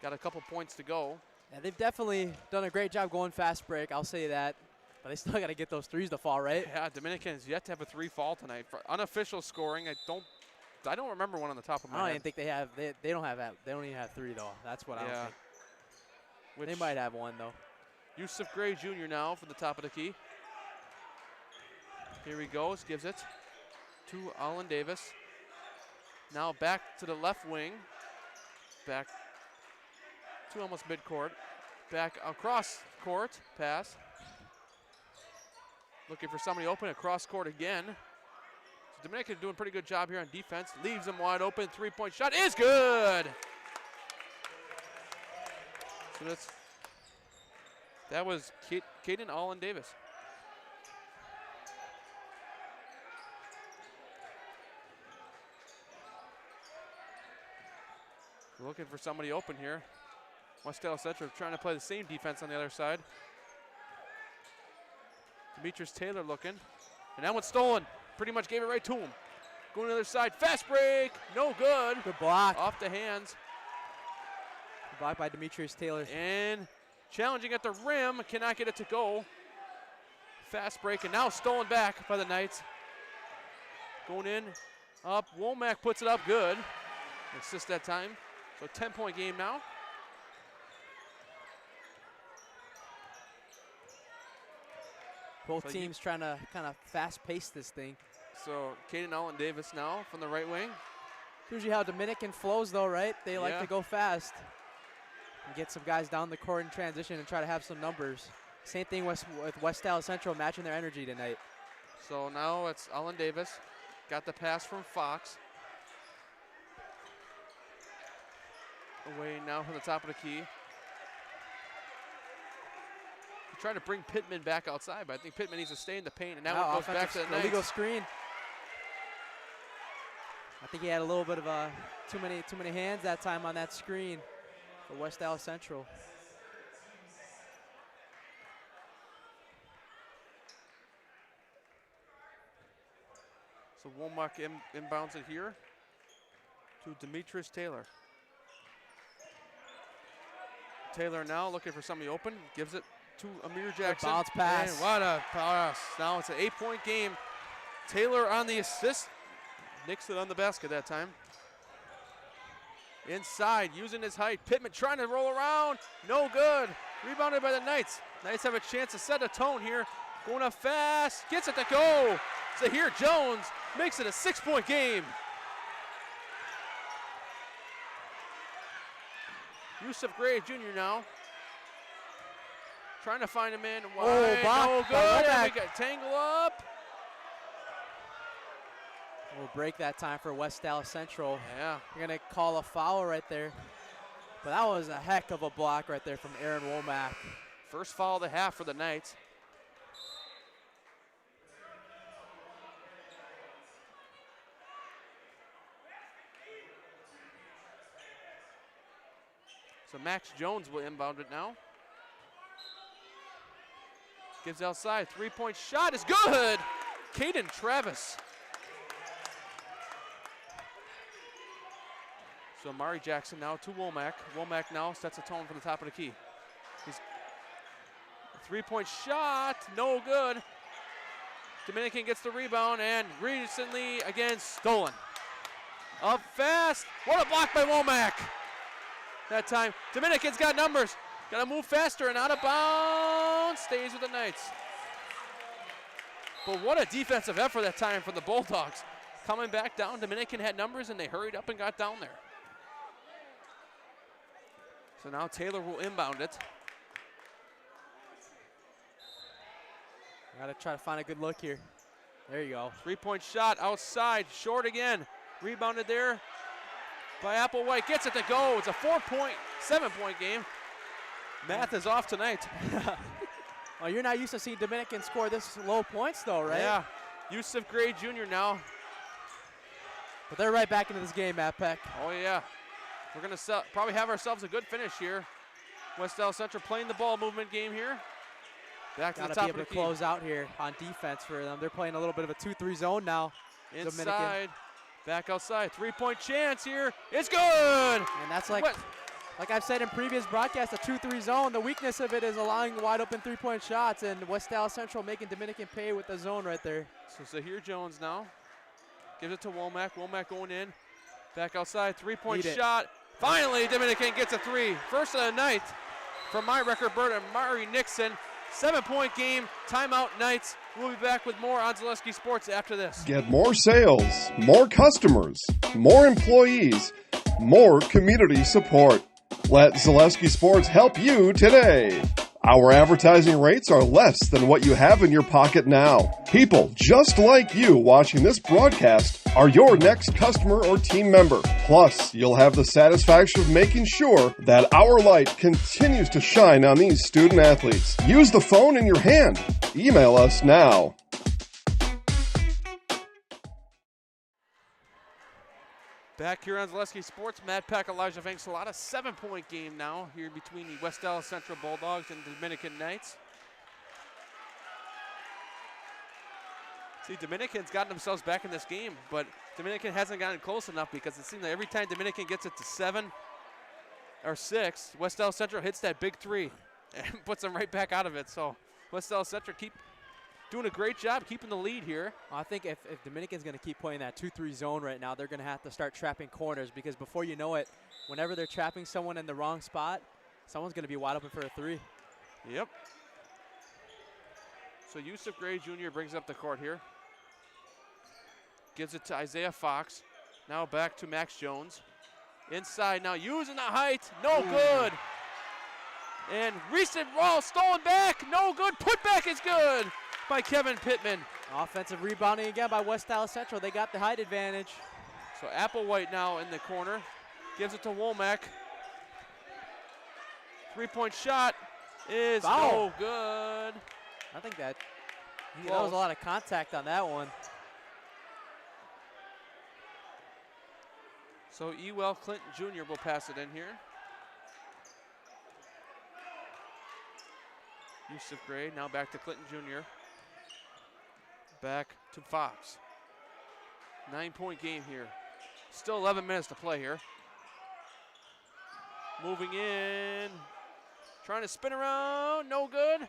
Got a couple points to go. Yeah, they've definitely done a great job going fast break, I'll say that. But they still got to get those threes to fall, right? Yeah, Dominican has yet to have a 3 fall tonight. For unofficial scoring, I don't remember one on the top of my head. I don't even think they have. They don't have that. They don't even have 3 though. That's what I don't think. They might have 1 though. Yusuf Gray Jr. now from the top of the key. Here he goes, gives it to Allen Davis. Now back to the left wing. Back to almost midcourt. Back across court, pass. Looking for somebody open across court again. So Dominican doing a pretty good job here on defense. Leaves them wide open, 3-point shot is good. So that was Caden Allen Davis. We're looking for somebody open here. West Allis Central trying to play the same defense on the other side. Demetrius Taylor looking. And that one's stolen. Pretty much gave it right to him. Going to the other side. Fast break. No good. Good block. Off the hands. Good block by Demetrius Taylor. And challenging at the rim. Cannot get it to go. Fast break. And now stolen back by the Knights. Going in. Up. Womack puts it up good. Assist that time. So 10-point game now. Both teams trying to kind of fast-pace this thing. So Caden Allen Davis now from the right wing. Usually how Dominican flows though, right? They like to go fast and get some guys down the court in transition and try to have some numbers. Same thing with West Allis Central matching their energy tonight. So now it's Allen Davis. Got the pass from Fox. Away now from the top of the key. Trying to bring Pittman back outside, but I think Pittman needs to stay in the paint, and now it goes back to the Knights. Illegal screen. I think he had a little bit of too many hands that time on that screen for West Allis Central. So Womack inbounds it here to Demetrius Taylor. Taylor now looking for somebody open, gives it to Amir Jackson. Bounce pass. And what a pass. Now it's an 8-point game. Taylor on the assist. Nicks it on the basket that time. Inside, using his height. Pittman trying to roll around. No good. Rebounded by the Knights. Knights have a chance to set a tone here. Going up fast. Gets it to go. Zahir Jones makes it a 6-point game. Yusuf Gray Jr. now. Trying to find a man wide. No good. And we got tangle up. We'll break that time for West Allis Central. Yeah. We're going to call a foul right there. But that was a heck of a block right there from Aaron Womack. First foul of the half for the Knights. So Max Jones will inbound it now. Gives outside, 3-point shot is good. Caden Travis. So Mari Jackson now to Womack. Womack now sets a tone from the top of the key. He's 3-point shot, no good. Dominican gets the rebound and recently again stolen. Up fast, what a block by Womack. That time, Dominican's got numbers. Got to move faster and out of bounds. Stays with the Knights. But what a defensive effort that time from the Bulldogs. Coming back down, Dominican had numbers and they hurried up and got down there. So now Taylor will inbound it. Got to try to find a good look here. There you go. 3-point shot outside, short again. Rebounded there by Applewhite. Gets it to go. It's a 7-point game. Math is off tonight. Well, you're not used to seeing Dominican score this low points, though, right? Yeah. Yusuf Gray Jr. now. But they're right back into this game, Matt Peck. Oh, yeah. We're going to probably have ourselves a good finish here. West Allis Central playing the ball movement game here. Back to the top of the key. Gotta be able to close out here on defense for them. They're playing a little bit of a 2-3 zone now. Inside, Dominican. back outside. 3-point chance here. It's good. And that's like I've said in previous broadcasts, a 2-3 zone, the weakness of it is allowing wide open 3-point shots, and West Allis Central making Dominican pay with the zone right there. So Zahir Jones now gives it to Womack. Womack going in. Back outside, 3-point shot. Finally, Dominican gets a 3. First of the night. from my record bird, Amari Nixon. 7-point game, timeout Knights. We'll be back with more on Zaleski Sports after this. Get more sales, more customers, more employees, more community support. Let Zaleski Sports help you today. Our advertising rates are less than what you have in your pocket now. People just like you watching this broadcast are your next customer or team member. Plus, you'll have the satisfaction of making sure that our light continues to shine on these student athletes. Use the phone in your hand. Email us now. Back here on Zaleski Sports, Matt Peck, Elijah Vanks-Salata. 7-point game now here between the West Allis Central Bulldogs and Dominican Knights. See, Dominican's gotten themselves back in this game, but Dominican hasn't gotten close enough because it seems like every time Dominican gets it to 7 or 6, West Allis Central hits that big 3 and puts them right back out of it. So West Allis Central keep doing a great job keeping the lead here. I think if Dominican's going to keep playing that 2-3 zone right now, they're going to have to start trapping corners, because before you know it, whenever they're trapping someone in the wrong spot, someone's going to be wide open for a 3. Yep. So Yusuf Gray Jr. brings up the court here. Gives it to Isaiah Fox. Now back to Max Jones. Inside now, using the height. No good. And recent ball stolen back. No good. Put back is good by Kevin Pittman. Offensive rebounding again by West Allis Central. They got the height advantage. So Applewhite now in the corner. Gives it to Womack. 3-point shot is no good. I think that was a lot of contact on that one. So Ewell Clinton Jr. will pass it in here. Yusuf Gray now back to Clinton Jr. Back to Fox. 9-point game here. Still 11 minutes to play here. Moving in. Trying to spin around. No good.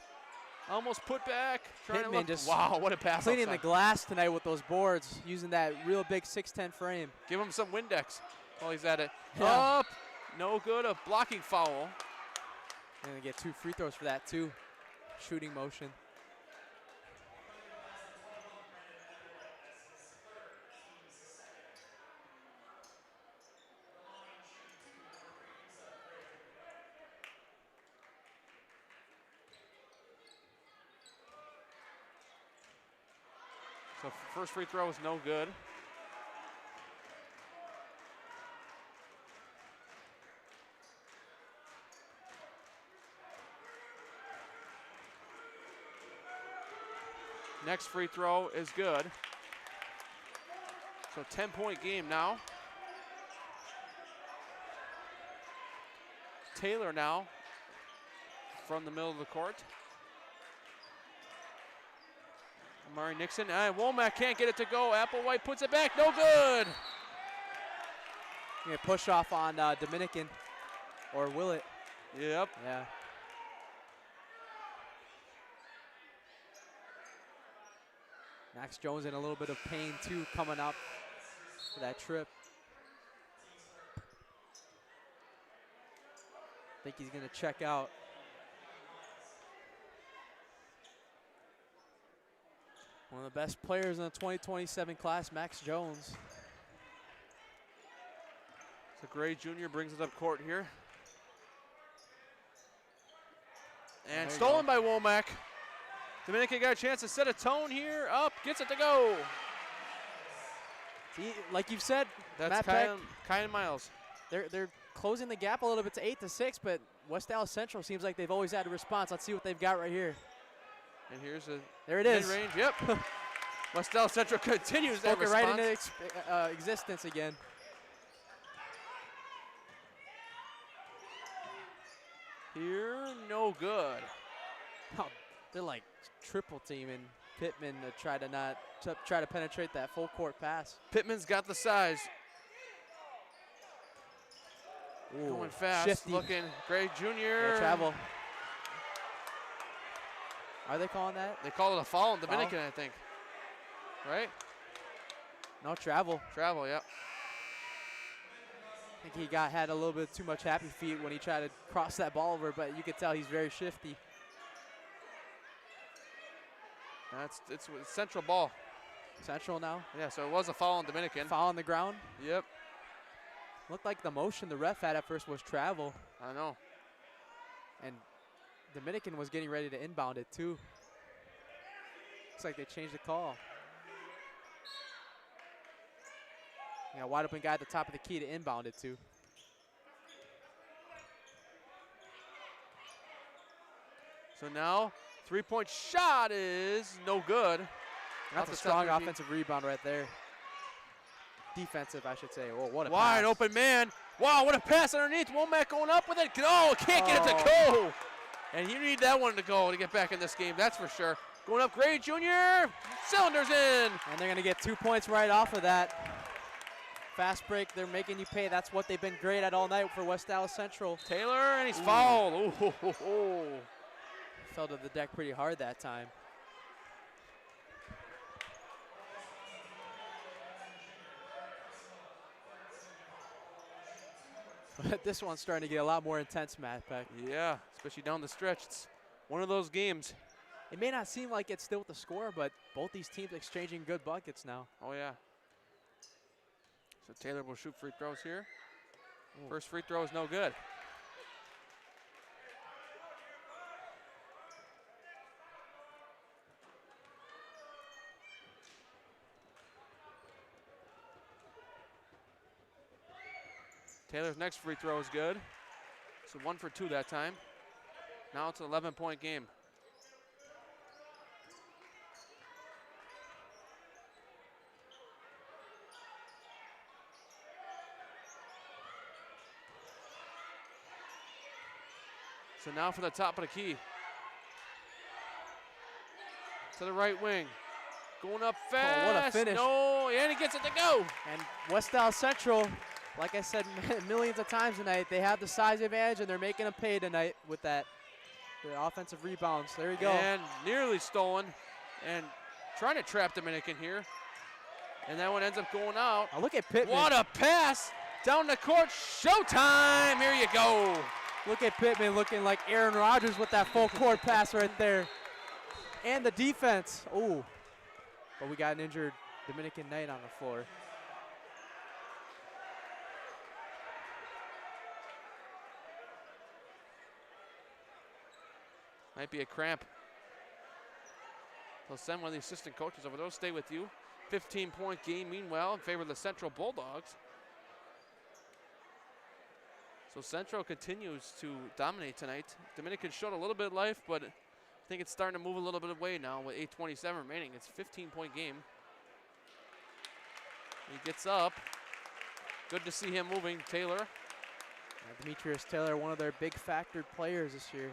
Almost put back. Pittman just wow, what a pass. Cleaning outside. the glass tonight with those boards, using that real big 6'10" frame. Give him some Windex while he's at it. Yeah. Up. No good. A blocking foul. And they get 2 free throws for that too. Shooting motion. So first free throw is no good. Next free throw is good. So 10-point game now. Taylor now from the middle of the court. Amari Nixon, Womack can't get it to go. Applewhite puts it back, no good. Yeah, push off on Dominican, or will it? Yep. Yeah. Max Jones in a little bit of pain too, coming up for that trip. I think he's gonna check out. One of the best players in the 2027 class, Max Jones. So Gray Jr. brings it up court here. And stolen by Womack. Dominican got a chance to set a tone here. Up, gets it to go. See, like you've said, that's Kyan Miles. They're closing the gap a little bit to 8-6, but West Allis Central seems like they've always had a response. Let's see what they've got right here. And here's a there it is. Mid-range, yep. West Allis Central continues that response. Right into existence again. Here, no good. Oh, they're like triple teaming Pittman to try to penetrate that full court pass. Pittman's got the size. Ooh, going fast, shifty. looking. Gray Jr. Yeah, travel. Are they calling that? They call it a foul in Dominican, I think. Right? No, travel. Travel, yep. I think he had a little bit too much happy feet when he tried to cross that ball over, but you could tell he's very shifty. It's Central ball. Central now? Yeah, so it was a foul on Dominican. Foul on the ground? Yep. Looked like the motion the ref had at first was travel. I know. And Dominican was getting ready to inbound it too. Looks like they changed the call. Yeah, wide open guy at the top of the key to inbound it to. So now, three-point shot is no good. That's a strong offensive rebound right there. Defensive, I should say. Oh, what a wide pass. open man. Wow, what a pass underneath. Womack going up with it. Oh, can't get it to go. And you need that one to go to get back in this game, that's for sure. Going up, Gray Jr. Cylinders in. And they're going to get 2 points right off of that. Fast break, they're making you pay. That's what they've been great at all night for West Allis Central. Taylor, and he's fouled. Ooh, ho, ho, ho. Fell to the deck pretty hard that time. But this one's starting to get a lot more intense, Matt Peck. Yeah, especially down the stretch. It's one of those games. It may not seem like it's still the score, but both these teams exchanging good buckets now. Oh, yeah. So Taylor will shoot free throws here. Ooh. First free throw is no good. Taylor's next free throw is good. So 1 for 2 that time. Now it's an 11-point game. So now for the top of the key. To the right wing. Going up fast. Oh, what a finish. No, and he gets it to go. And West Allis Central, like I said millions of times tonight, they have the size advantage and they're making them pay tonight with that. The offensive rebounds. There you go. And nearly stolen. And trying to trap Dominican here. And that one ends up going out. Oh, look at Pittman. What a pass. Down the court. Showtime. Here you go. Look at Pittman looking like Aaron Rodgers with that full court pass right there. And the defense. Oh. But we got an injured Dominican Knight on the floor. Might be a cramp. They'll send one of the assistant coaches over. They'll stay with you. 15-point game, meanwhile, in favor of the Central Bulldogs. So Central continues to dominate tonight. Dominican showed a little bit of life, but I think it's starting to move a little bit away now with 8:27 remaining. It's a 15-point game. He gets up. Good to see him moving, Taylor. Demetrius Taylor, one of their big factored players this year.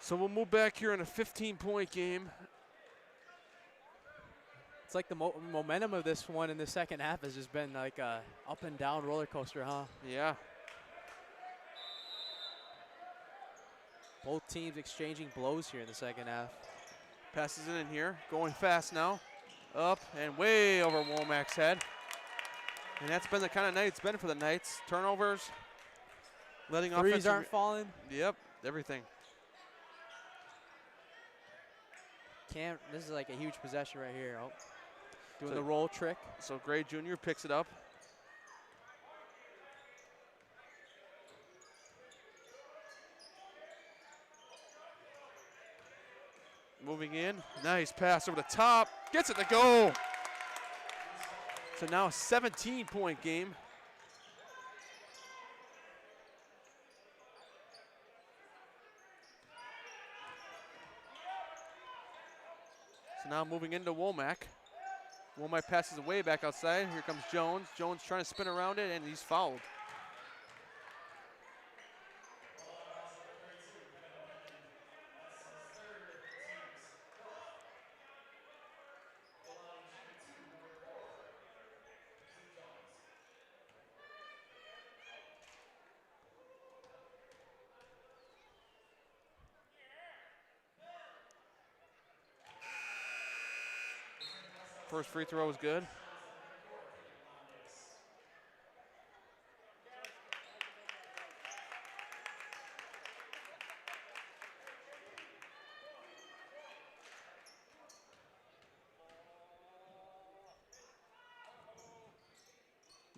So we'll move back here in a 15-point game. It's like the momentum of this one in the second half has just been like a up and down roller coaster, huh? Yeah. Both teams exchanging blows here in the second half. Passes it in here, going fast now. Up and way over Womack's head. And that's been the kind of night it's been for the Knights. Turnovers, letting offense. Threes aren't falling. Yep, everything. This is like a huge possession right here. Oh, doing the roll trick. So Gray Jr. picks it up. Moving in, nice pass over the top, gets it to go. So now a 17-point game. So now moving into Womack. Womack passes away back outside. Here comes Jones. Jones trying to spin around it, and he's fouled. First free throw is good.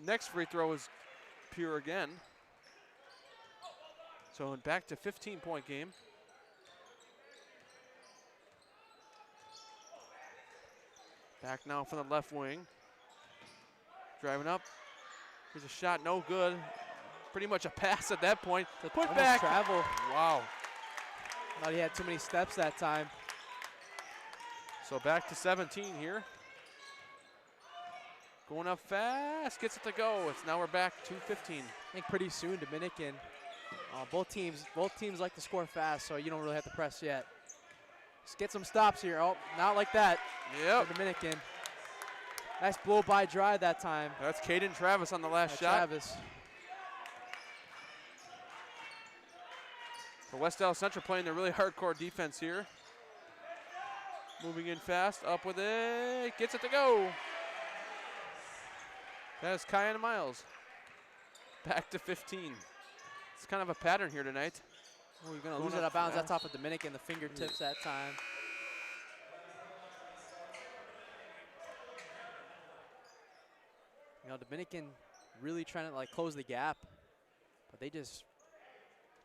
Next free throw is pure again. So back to 15-point game. Back now from the left wing. Driving up. Here's a shot, no good. Pretty much a pass at that point. The put back. Travel. Wow. Thought he had too many steps that time. So back to 17 here. Going up fast, gets it to go. Now we're back to 15. I think pretty soon Dominican. Both teams like to score fast, so you don't really have to press yet. Just get some stops here. Oh, not like that. Yep. For Dominican. Nice blow-by drive that time. That's Caden Travis on the last shot. Travis. For West Allis Central playing their really hardcore defense here. Moving in fast, up with it, gets it to go. That's Kyan Miles. Back to 15. It's kind of a pattern here tonight. Oh, you're going to lose it out of bounds. That's off of Dominican, the fingertips that time. You know, Dominican really trying to like close the gap, but they just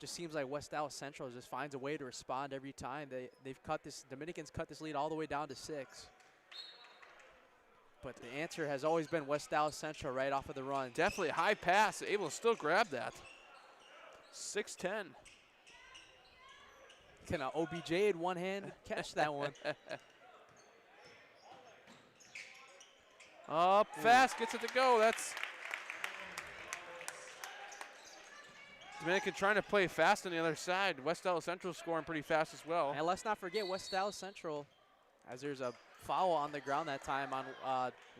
seems like West Allis Central just finds a way to respond every time. Dominicans cut this lead all the way down to 6. But the answer has always been West Allis Central right off of the run. Definitely a high pass, able to still grab that. 6'10". Can an OBJ in one hand catch that one? Up fast, gets it to go. That's Dominican trying to play fast on the other side. West Allis Central scoring pretty fast as well. And let's not forget West Allis Central, as there's a foul on the ground that time on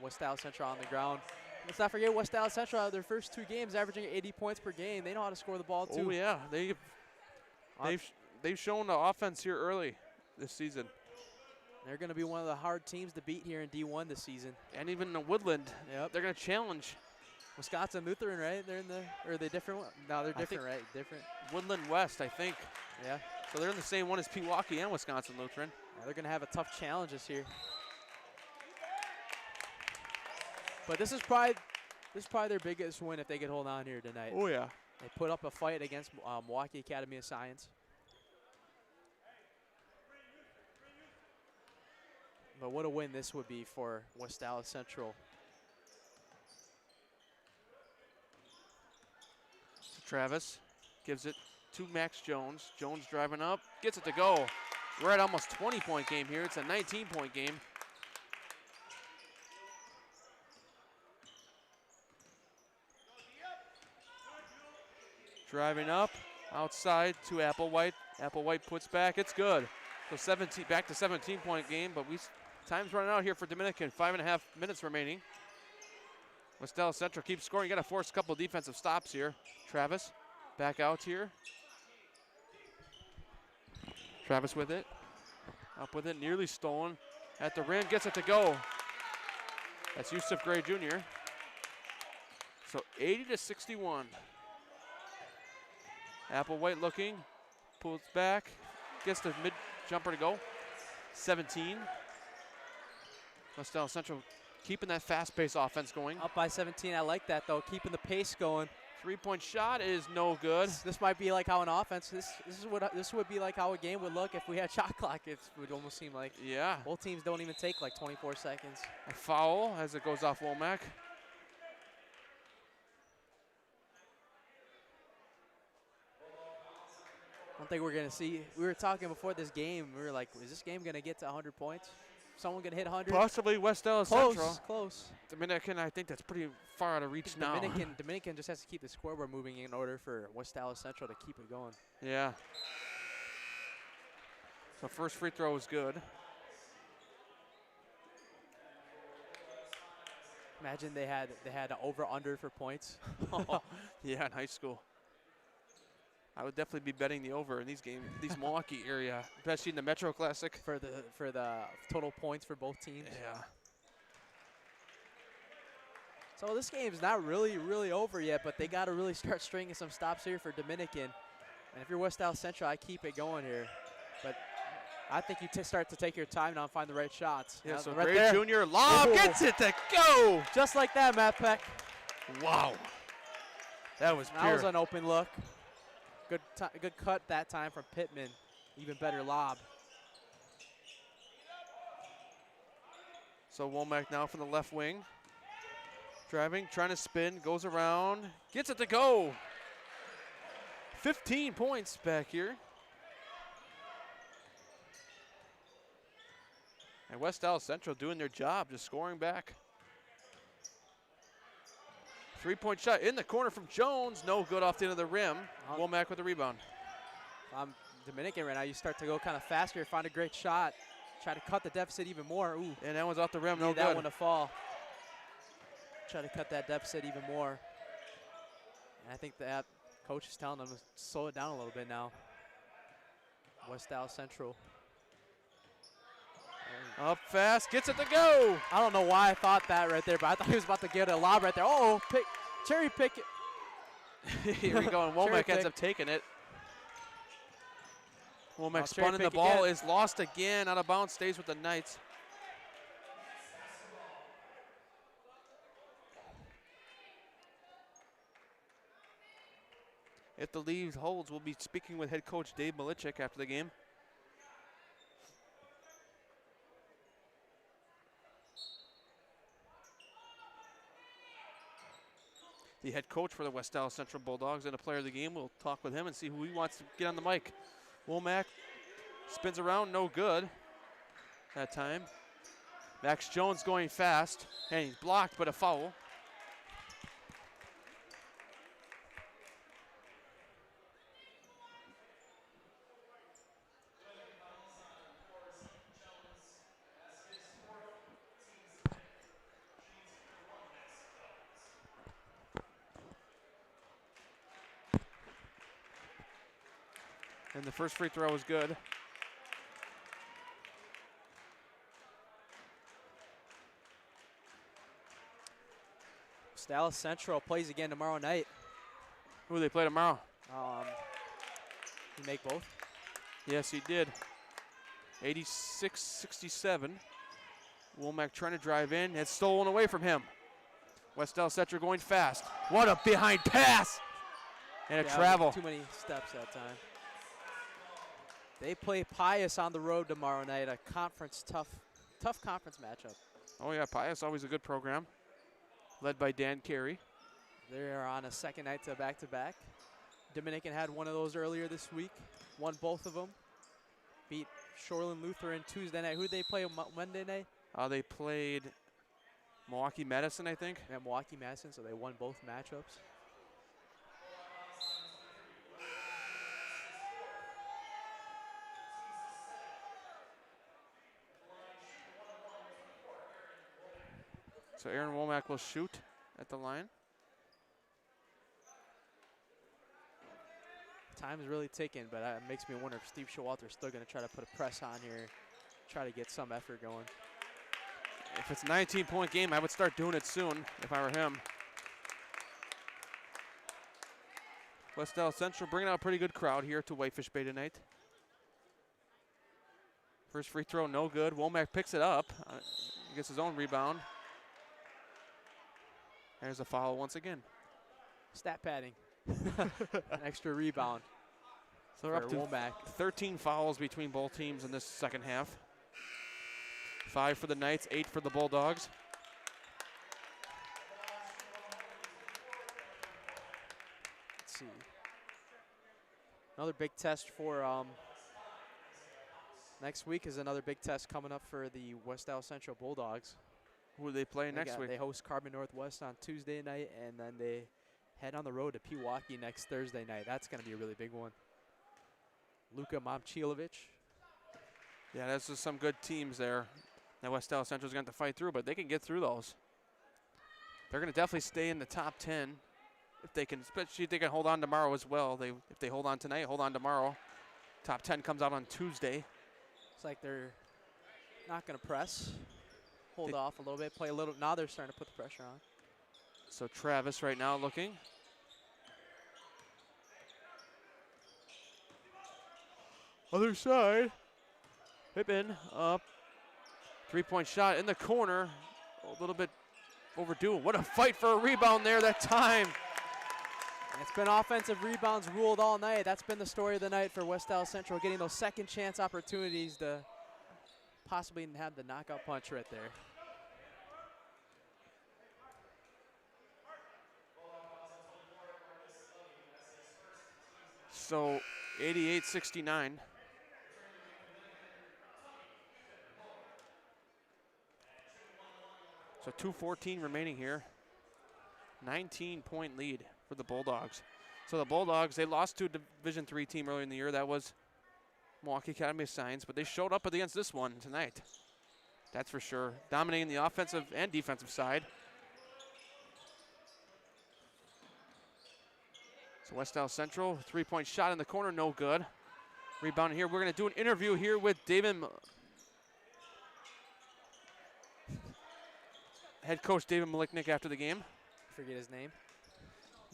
West Allis Central on the ground. Let's not forget West Allis Central, out of their first 2 games, averaging 80 points per game. They know how to score the ball too. Oh yeah, they've shown the offense here early this season. They're going to be one of the hard teams to beat here in D1 this season. And even the Woodland, they're going to challenge. Wisconsin Lutheran, right? They're in the, or are they different? No, they're different, right? Different. Woodland West, I think. Yeah. So they're in the same one as Pewaukee and Wisconsin Lutheran. Yeah, they're going to have a tough challenge this year. But this is probably their biggest win if they could hold on here tonight. Oh yeah. They put up a fight against Milwaukee Academy of Science. But what a win this would be for West Allis Central. So Travis gives it to Max Jones. Jones driving up, gets it to go. We're at almost 20-point game here. It's a 19-point game. Driving up, outside to Applewhite. Applewhite puts back, it's good. So back to 17-point game, but time's running out here for Dominican. 5.5 minutes remaining. West Allis Central keeps scoring. You got to force a couple defensive stops here. Travis back out here. Travis with it. Up with it, nearly stolen. At the rim, gets it to go. That's Yusuf Gray Jr. So 80-61. Applewhite looking, pulls back, gets the mid jumper to go. 17. West Allis Central keeping that fast-paced offense going. Up by 17, I like that though, keeping the pace going. 3-point shot is no good. This might be like how an offense, this would be like how a game would look if we had shot clock. It would almost seem like. Yeah. Both teams don't even take like 24 seconds. A foul as it goes off Womack. I don't think we're going to see. We were talking before this game. We were like, is this game going to get to 100 points? Someone going to hit 100? Possibly West Allis Close, Central. Close. Dominican, I think that's pretty far out of reach now. Dominican just has to keep the scoreboard moving in order for West Allis Central to keep it going. Yeah. So first free throw is good. Imagine they had an over-under for points. Yeah, in high school. I would definitely be betting the over in these games, these Milwaukee area, especially in the Metro Classic. For the total points for both teams. Yeah. So this game's not really over yet, but they got to really start stringing some stops here for Dominican. And if you're West Allis Central, I keep it going here. But I think you start to take your time now and find the right shots. Yeah, so right Gray there. Jr. lob gets it to go. Just like that, Matt Peck. Wow. That was pure. That was an open look. Good cut that time from Pittman. Even better lob. So Womack now from the left wing. Driving, trying to spin, goes around, gets it to go. 15 points back here. And West Allis Central doing their job, just scoring back. 3-point shot in the corner from Jones. No good off the end of the rim. Womack with the rebound. Dominican right now, you start to go kind of faster, find a great shot. Try to cut the deficit even more. Ooh. And that one's off the rim, no good. That one to fall. Try to cut that deficit even more. And I think that coach is telling them to slow it down a little bit now. West Allis Central. Up fast, gets it to go. I don't know why I thought that right there, but I thought he was about to get a lob right there. Oh, cherry pick it. Here we go, and Womack ends up taking it. Womack spun and the ball is lost again. Out of bounds, stays with the Knights. If the lead holds, we'll be speaking with head coach Dave Malichik after the game. The head coach for the West Allis Central Bulldogs and a player of the game. We'll talk with him and see who he wants to get on the mic. Womack spins around, no good that time. Max Jones going fast, and he's blocked, but a foul. And the first free throw was good. Allis Central plays again tomorrow night. Who do they play tomorrow? You make both? Yes, he did. 86-67. Womack trying to drive in. It's stolen away from him. West Allis Central going fast. What a behind pass! And a travel. Too many steps that time. They play Pius on the road tomorrow night. A conference tough conference matchup. Oh yeah, Pius always a good program. Led by Dan Carey. They're on a second night to back-to-back. Dominican had one of those earlier this week. Won both of them. Beat Shoreland Lutheran Tuesday night. Who did they play Monday night? They played Milwaukee Madison, I think. Yeah, Milwaukee Madison, so they won both matchups. So Aaron Womack will shoot at the line. Time is really ticking, but it makes me wonder if Steve Showalter's still going to try to put a press on here, try to get some effort going. If it's a 19-point game, I would start doing it soon if I were him. West Allis Central bringing out a pretty good crowd here to Whitefish Bay tonight. First free throw, no good. Womack picks it up. He gets his own rebound. There's a foul once again. Stat padding. An extra rebound. So we're up to Womack. 13 fouls between both teams in this second half. 5 for the Knights, 8 for the Bulldogs. Let's see. Another big test for next week is another big test coming up for the West Allis Central Bulldogs. Who do they play next week? They host Carbon Northwest on Tuesday night, and then they head on the road to Pewaukee next Thursday night. That's going to be a really big one. Luka Momcilovic. Yeah, there's just some good teams there that West Allis Central is going to have to fight through, but they can get through those. They're going to definitely stay in the top 10 if they can, especially if they can hold on tomorrow as well. If they hold on tonight, hold on tomorrow. Top 10 comes out on Tuesday. It's like they're not going to press. Hold off a little bit, play a little. Now they're starting to put the pressure on. So Travis right now looking. Other side. Pippin up. 3-point shot in the corner. A little bit overdue. What a fight for a rebound there that time. It's been offensive rebounds ruled all night. That's been the story of the night for West Allis Central, getting those second chance opportunities to possibly have the knockout punch right there. So 88-69. So 2:14 remaining here. 19-point lead for the Bulldogs. So the Bulldogs, they lost to a Division III team earlier in the year. That was Milwaukee Academy of Science, but they showed up against this one tonight. That's for sure. Dominating the offensive and defensive side. So West Allis Central, 3-point shot in the corner, no good. Rebound here. We're going to do an interview here with head coach David Maliknik after the game. Forget his name.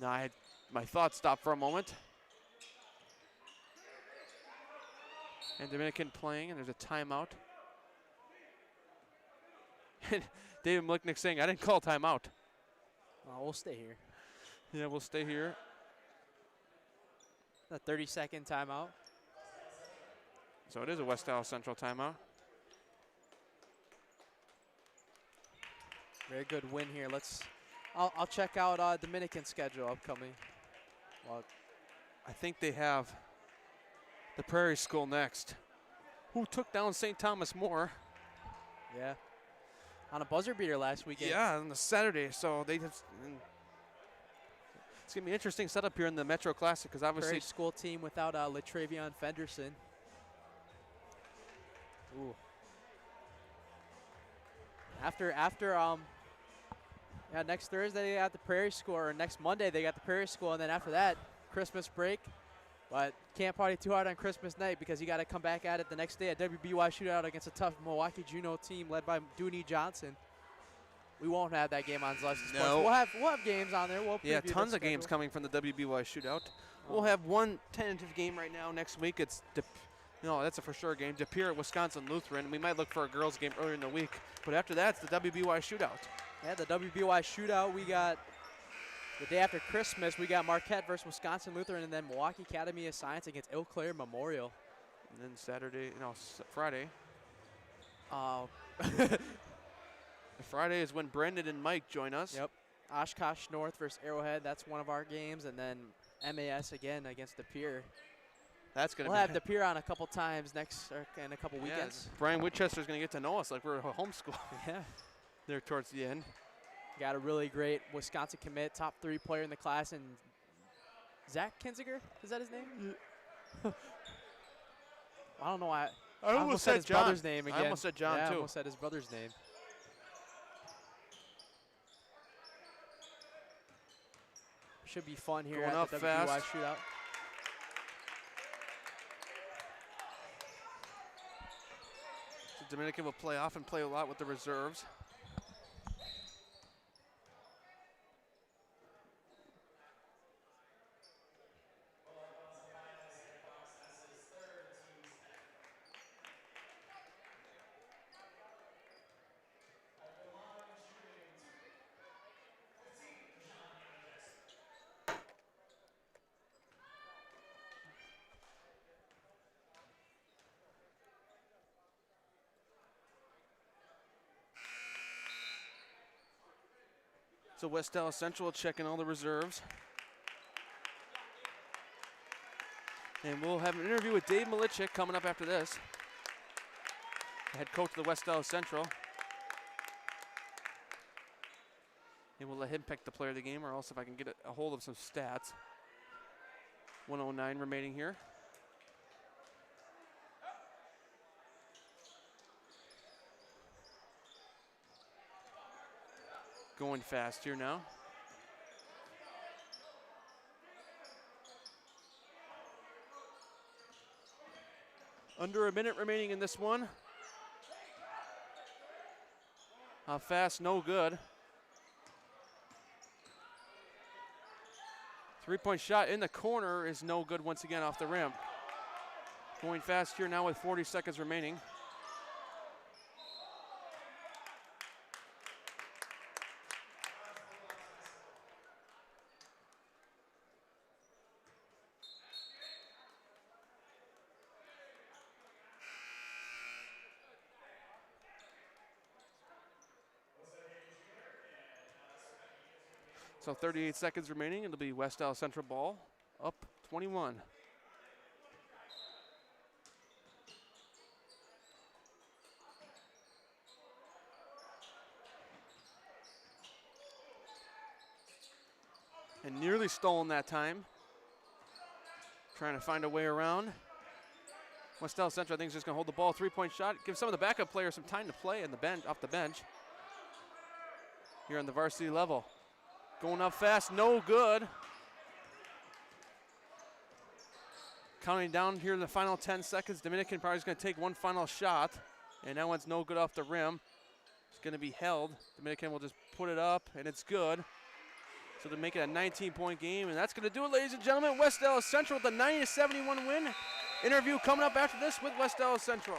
No, I had my thoughts stopped for a moment. And Dominican playing, and there's a timeout. And David Maliknik saying, I didn't call timeout. We'll stay here. Yeah, we'll stay here. A 30-second timeout. So it is a West Allis Central timeout. Very good win here. I'll check out Dominican schedule upcoming. Well, I think they have the Prairie School next, who took down St. Thomas More. Yeah. On a buzzer beater last weekend. Yeah, on the Saturday. So they just. It's going to be an interesting setup here in the Metro Classic because obviously. Prairie School team without Latravion Fenderson. Ooh. Next Thursday they got the Prairie School, or next Monday they got the Prairie School, and then after that, Christmas break. But can't party too hard on Christmas night because you got to come back at it the next day at WBY shootout against a tough Milwaukee Juneau team led by Dooney Johnson. We won't have that game on Zaleski Sports. No. We'll have games on there. We'll yeah, preview tons the of games schedule. coming from the WBY shootout. We'll have one tentative game right now next week. It's that's a for sure game. De Pere at Wisconsin Lutheran. We might look for a girls game earlier in the week, but after that, it's the WBY shootout. Yeah, the WBY shootout. We got the day after Christmas. We got Marquette versus Wisconsin Lutheran, and then Milwaukee Academy of Science against Eau Claire Memorial. And then Friday. Friday is when Brendan and Mike join us. Yep. Oshkosh North versus Arrowhead. That's one of our games, and then MAS again against De Pere. That's gonna. We'll have De Pere on a couple times in a couple weekends. Brian Winchester's gonna get to know us like we're a homeschool. Yeah. There towards the end. Got a really great Wisconsin commit, top 3 player in the class, and Zach Kinziger, is that his name? I don't know why. I almost said his brother's name again. I almost said John, too. I almost said his brother's name. Should be fun here Going at the WBY fast. shootout. So Dominican will play off and play a lot with the reserves. So West Allis Central checking all the reserves. And we'll have an interview with Dave Malichik coming up after this. The head coach of the West Allis Central. And we'll let him pick the player of the game, or else if I can get a hold of some stats. 109 remaining here. Going fast here now. Under a minute remaining in this one. Fast, no good. Three-point shot in the corner is no good once again off the rim. Going fast here now with 40 seconds remaining. So 38 seconds remaining. It'll be West Allis Central ball, up 21. And nearly stolen that time. Trying to find a way around. West Allis Central, I think, is just going to hold the ball. Three-point shot. Give some of the backup players some time to play in the bench, off the bench. Here on the varsity level. Going up fast, no good. Counting down here in the final 10 seconds. Dominican probably is going to take one final shot. And that one's no good off the rim. It's going to be held. Dominican will just put it up, and it's good. So to make it a 19-point game, and that's going to do it, ladies and gentlemen. West Allis Central with a 90-71 win. Interview coming up after this with West Allis Central.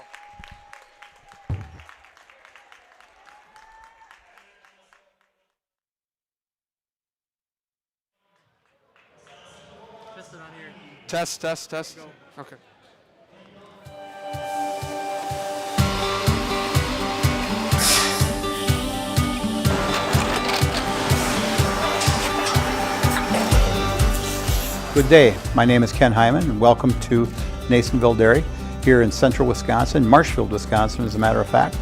Test, test, test. Okay. Good day. My name is Ken Hyman, and welcome to Nasonville Dairy here in central Wisconsin, Marshfield, Wisconsin, as a matter of fact.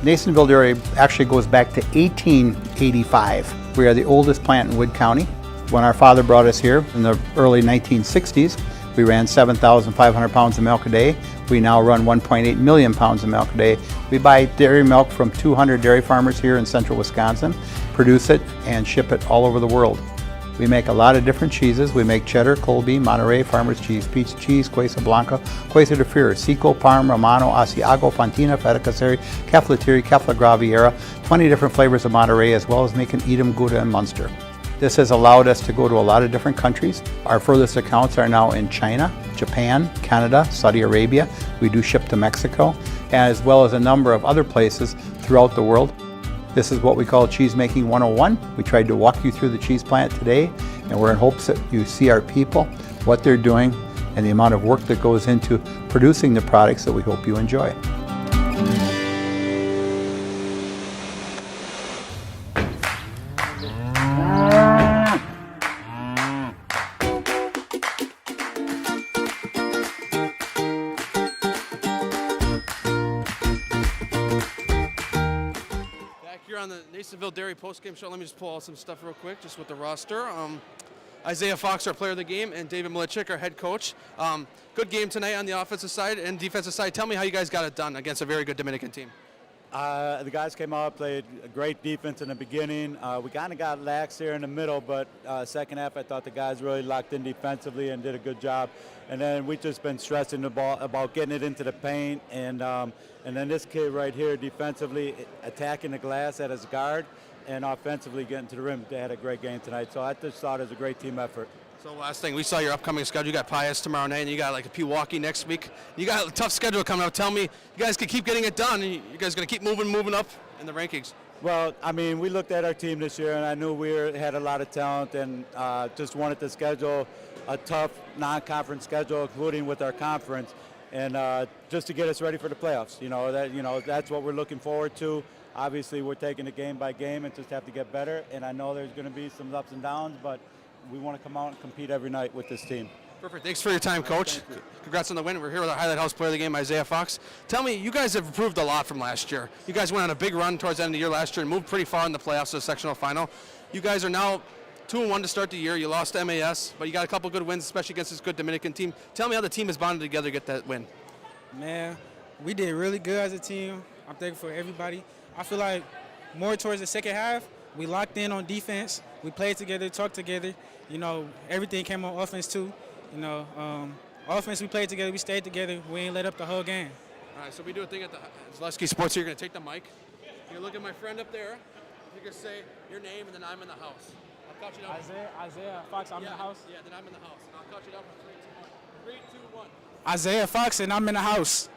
Nasonville Dairy actually goes back to 1885. We are the oldest plant in Wood County. When our father brought us here in the early 1960s, we ran 7,500 pounds of milk a day. We now run 1.8 million pounds of milk a day. We buy dairy milk from 200 dairy farmers here in central Wisconsin, produce it, and ship it all over the world. We make a lot of different cheeses. We make cheddar, Colby, Monterey, Farmer's Cheese, Pizza Cheese, Quesa Blanca, Quesa de Freer, Seco, Parm, Romano, Asiago, Fontina, Feta Caseri, Caflateri, Cafla Graviera, 20 different flavors of Monterey, as well as making Edam, Gouda, and Munster. This has allowed us to go to a lot of different countries. Our furthest accounts are now in China, Japan, Canada, Saudi Arabia. We do ship to Mexico, as well as a number of other places throughout the world. This is what we call Cheese Making 101. We tried to walk you through the cheese plant today, and we're in hopes that you see our people, what they're doing, and the amount of work that goes into producing the products that we hope you enjoy. On the Nasonville Dairy postgame show, let me just pull out some stuff real quick, just with the roster. Isaiah Fox, our player of the game, and David Milichik, our head coach. Good game tonight on the offensive side and defensive side. Tell me how you guys got it done against a very good Dominican team. The guys came out, played a great defense in the beginning. We kind of got lax here in the middle, but second half I thought the guys really locked in defensively and did a good job. And then we just been stressing the ball about getting it into the paint, and then this kid right here defensively attacking the glass at his guard and offensively getting to the rim. They had a great game tonight, so I just thought it was a great team effort. So last thing, we saw your upcoming schedule. You got Pius tomorrow night, and you got like a Pewaukee next week. You got a tough schedule coming up. Tell me, you guys can keep getting it done, and you guys going to keep moving up in the rankings. Well, I mean, we looked at our team this year, and I knew we had a lot of talent, and just wanted to schedule a tough non-conference schedule, including with our conference, and just to get us ready for the playoffs. That's what we're looking forward to. Obviously, we're taking it game by game and just have to get better. And I know there's going to be some ups and downs, but we want to come out and compete every night with this team. Perfect. Thanks for your time, Coach. Congrats on the win. We're here with our Highlight House player of the game, Isaiah Fox. Tell me, you guys have improved a lot from last year. You guys went on a big run towards the end of the year last year and moved pretty far in the playoffs to the sectional final. You guys are now 2-1 to start the year. You lost to MAS, but you got a couple good wins, especially against this good Dominican team. Tell me how the team has bonded together to get that win. Man, we did really good as a team. I'm thankful for everybody. I feel like more towards the second half, we locked in on defense. We played together, talked together. Everything came on offense too. Offense, we played together, we stayed together. We ain't let up the whole game. All right, so we do a thing at the Zaleski Sports here. You're going to take the mic. You're going to look at my friend up there. You're going to say your name, and then I'm in the house. I'll count you down. Isaiah Fox, I'm in the house. Yeah, then I'm in the house. And I'll count you down for 3, 2, 1. 3, 2, 1. Isaiah Fox, and I'm in the house.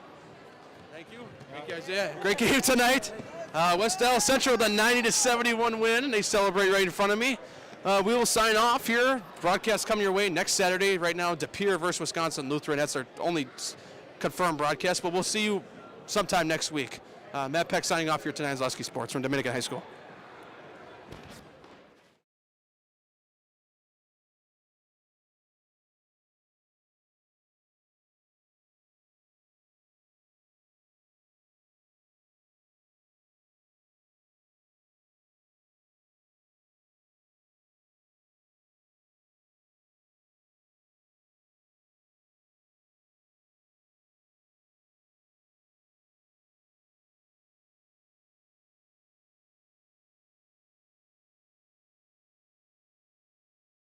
Thank you. Thank you, Isaiah. Great game tonight. West Allis Central with a 90-71 win. They celebrate right in front of me. We will sign off here. Broadcast coming your way next Saturday. Right now, De Pere versus Wisconsin Lutheran. That's our only confirmed broadcast, but we'll see you sometime next week. Matt Peck signing off here tonight on Zaleski Sports from Dominican High School.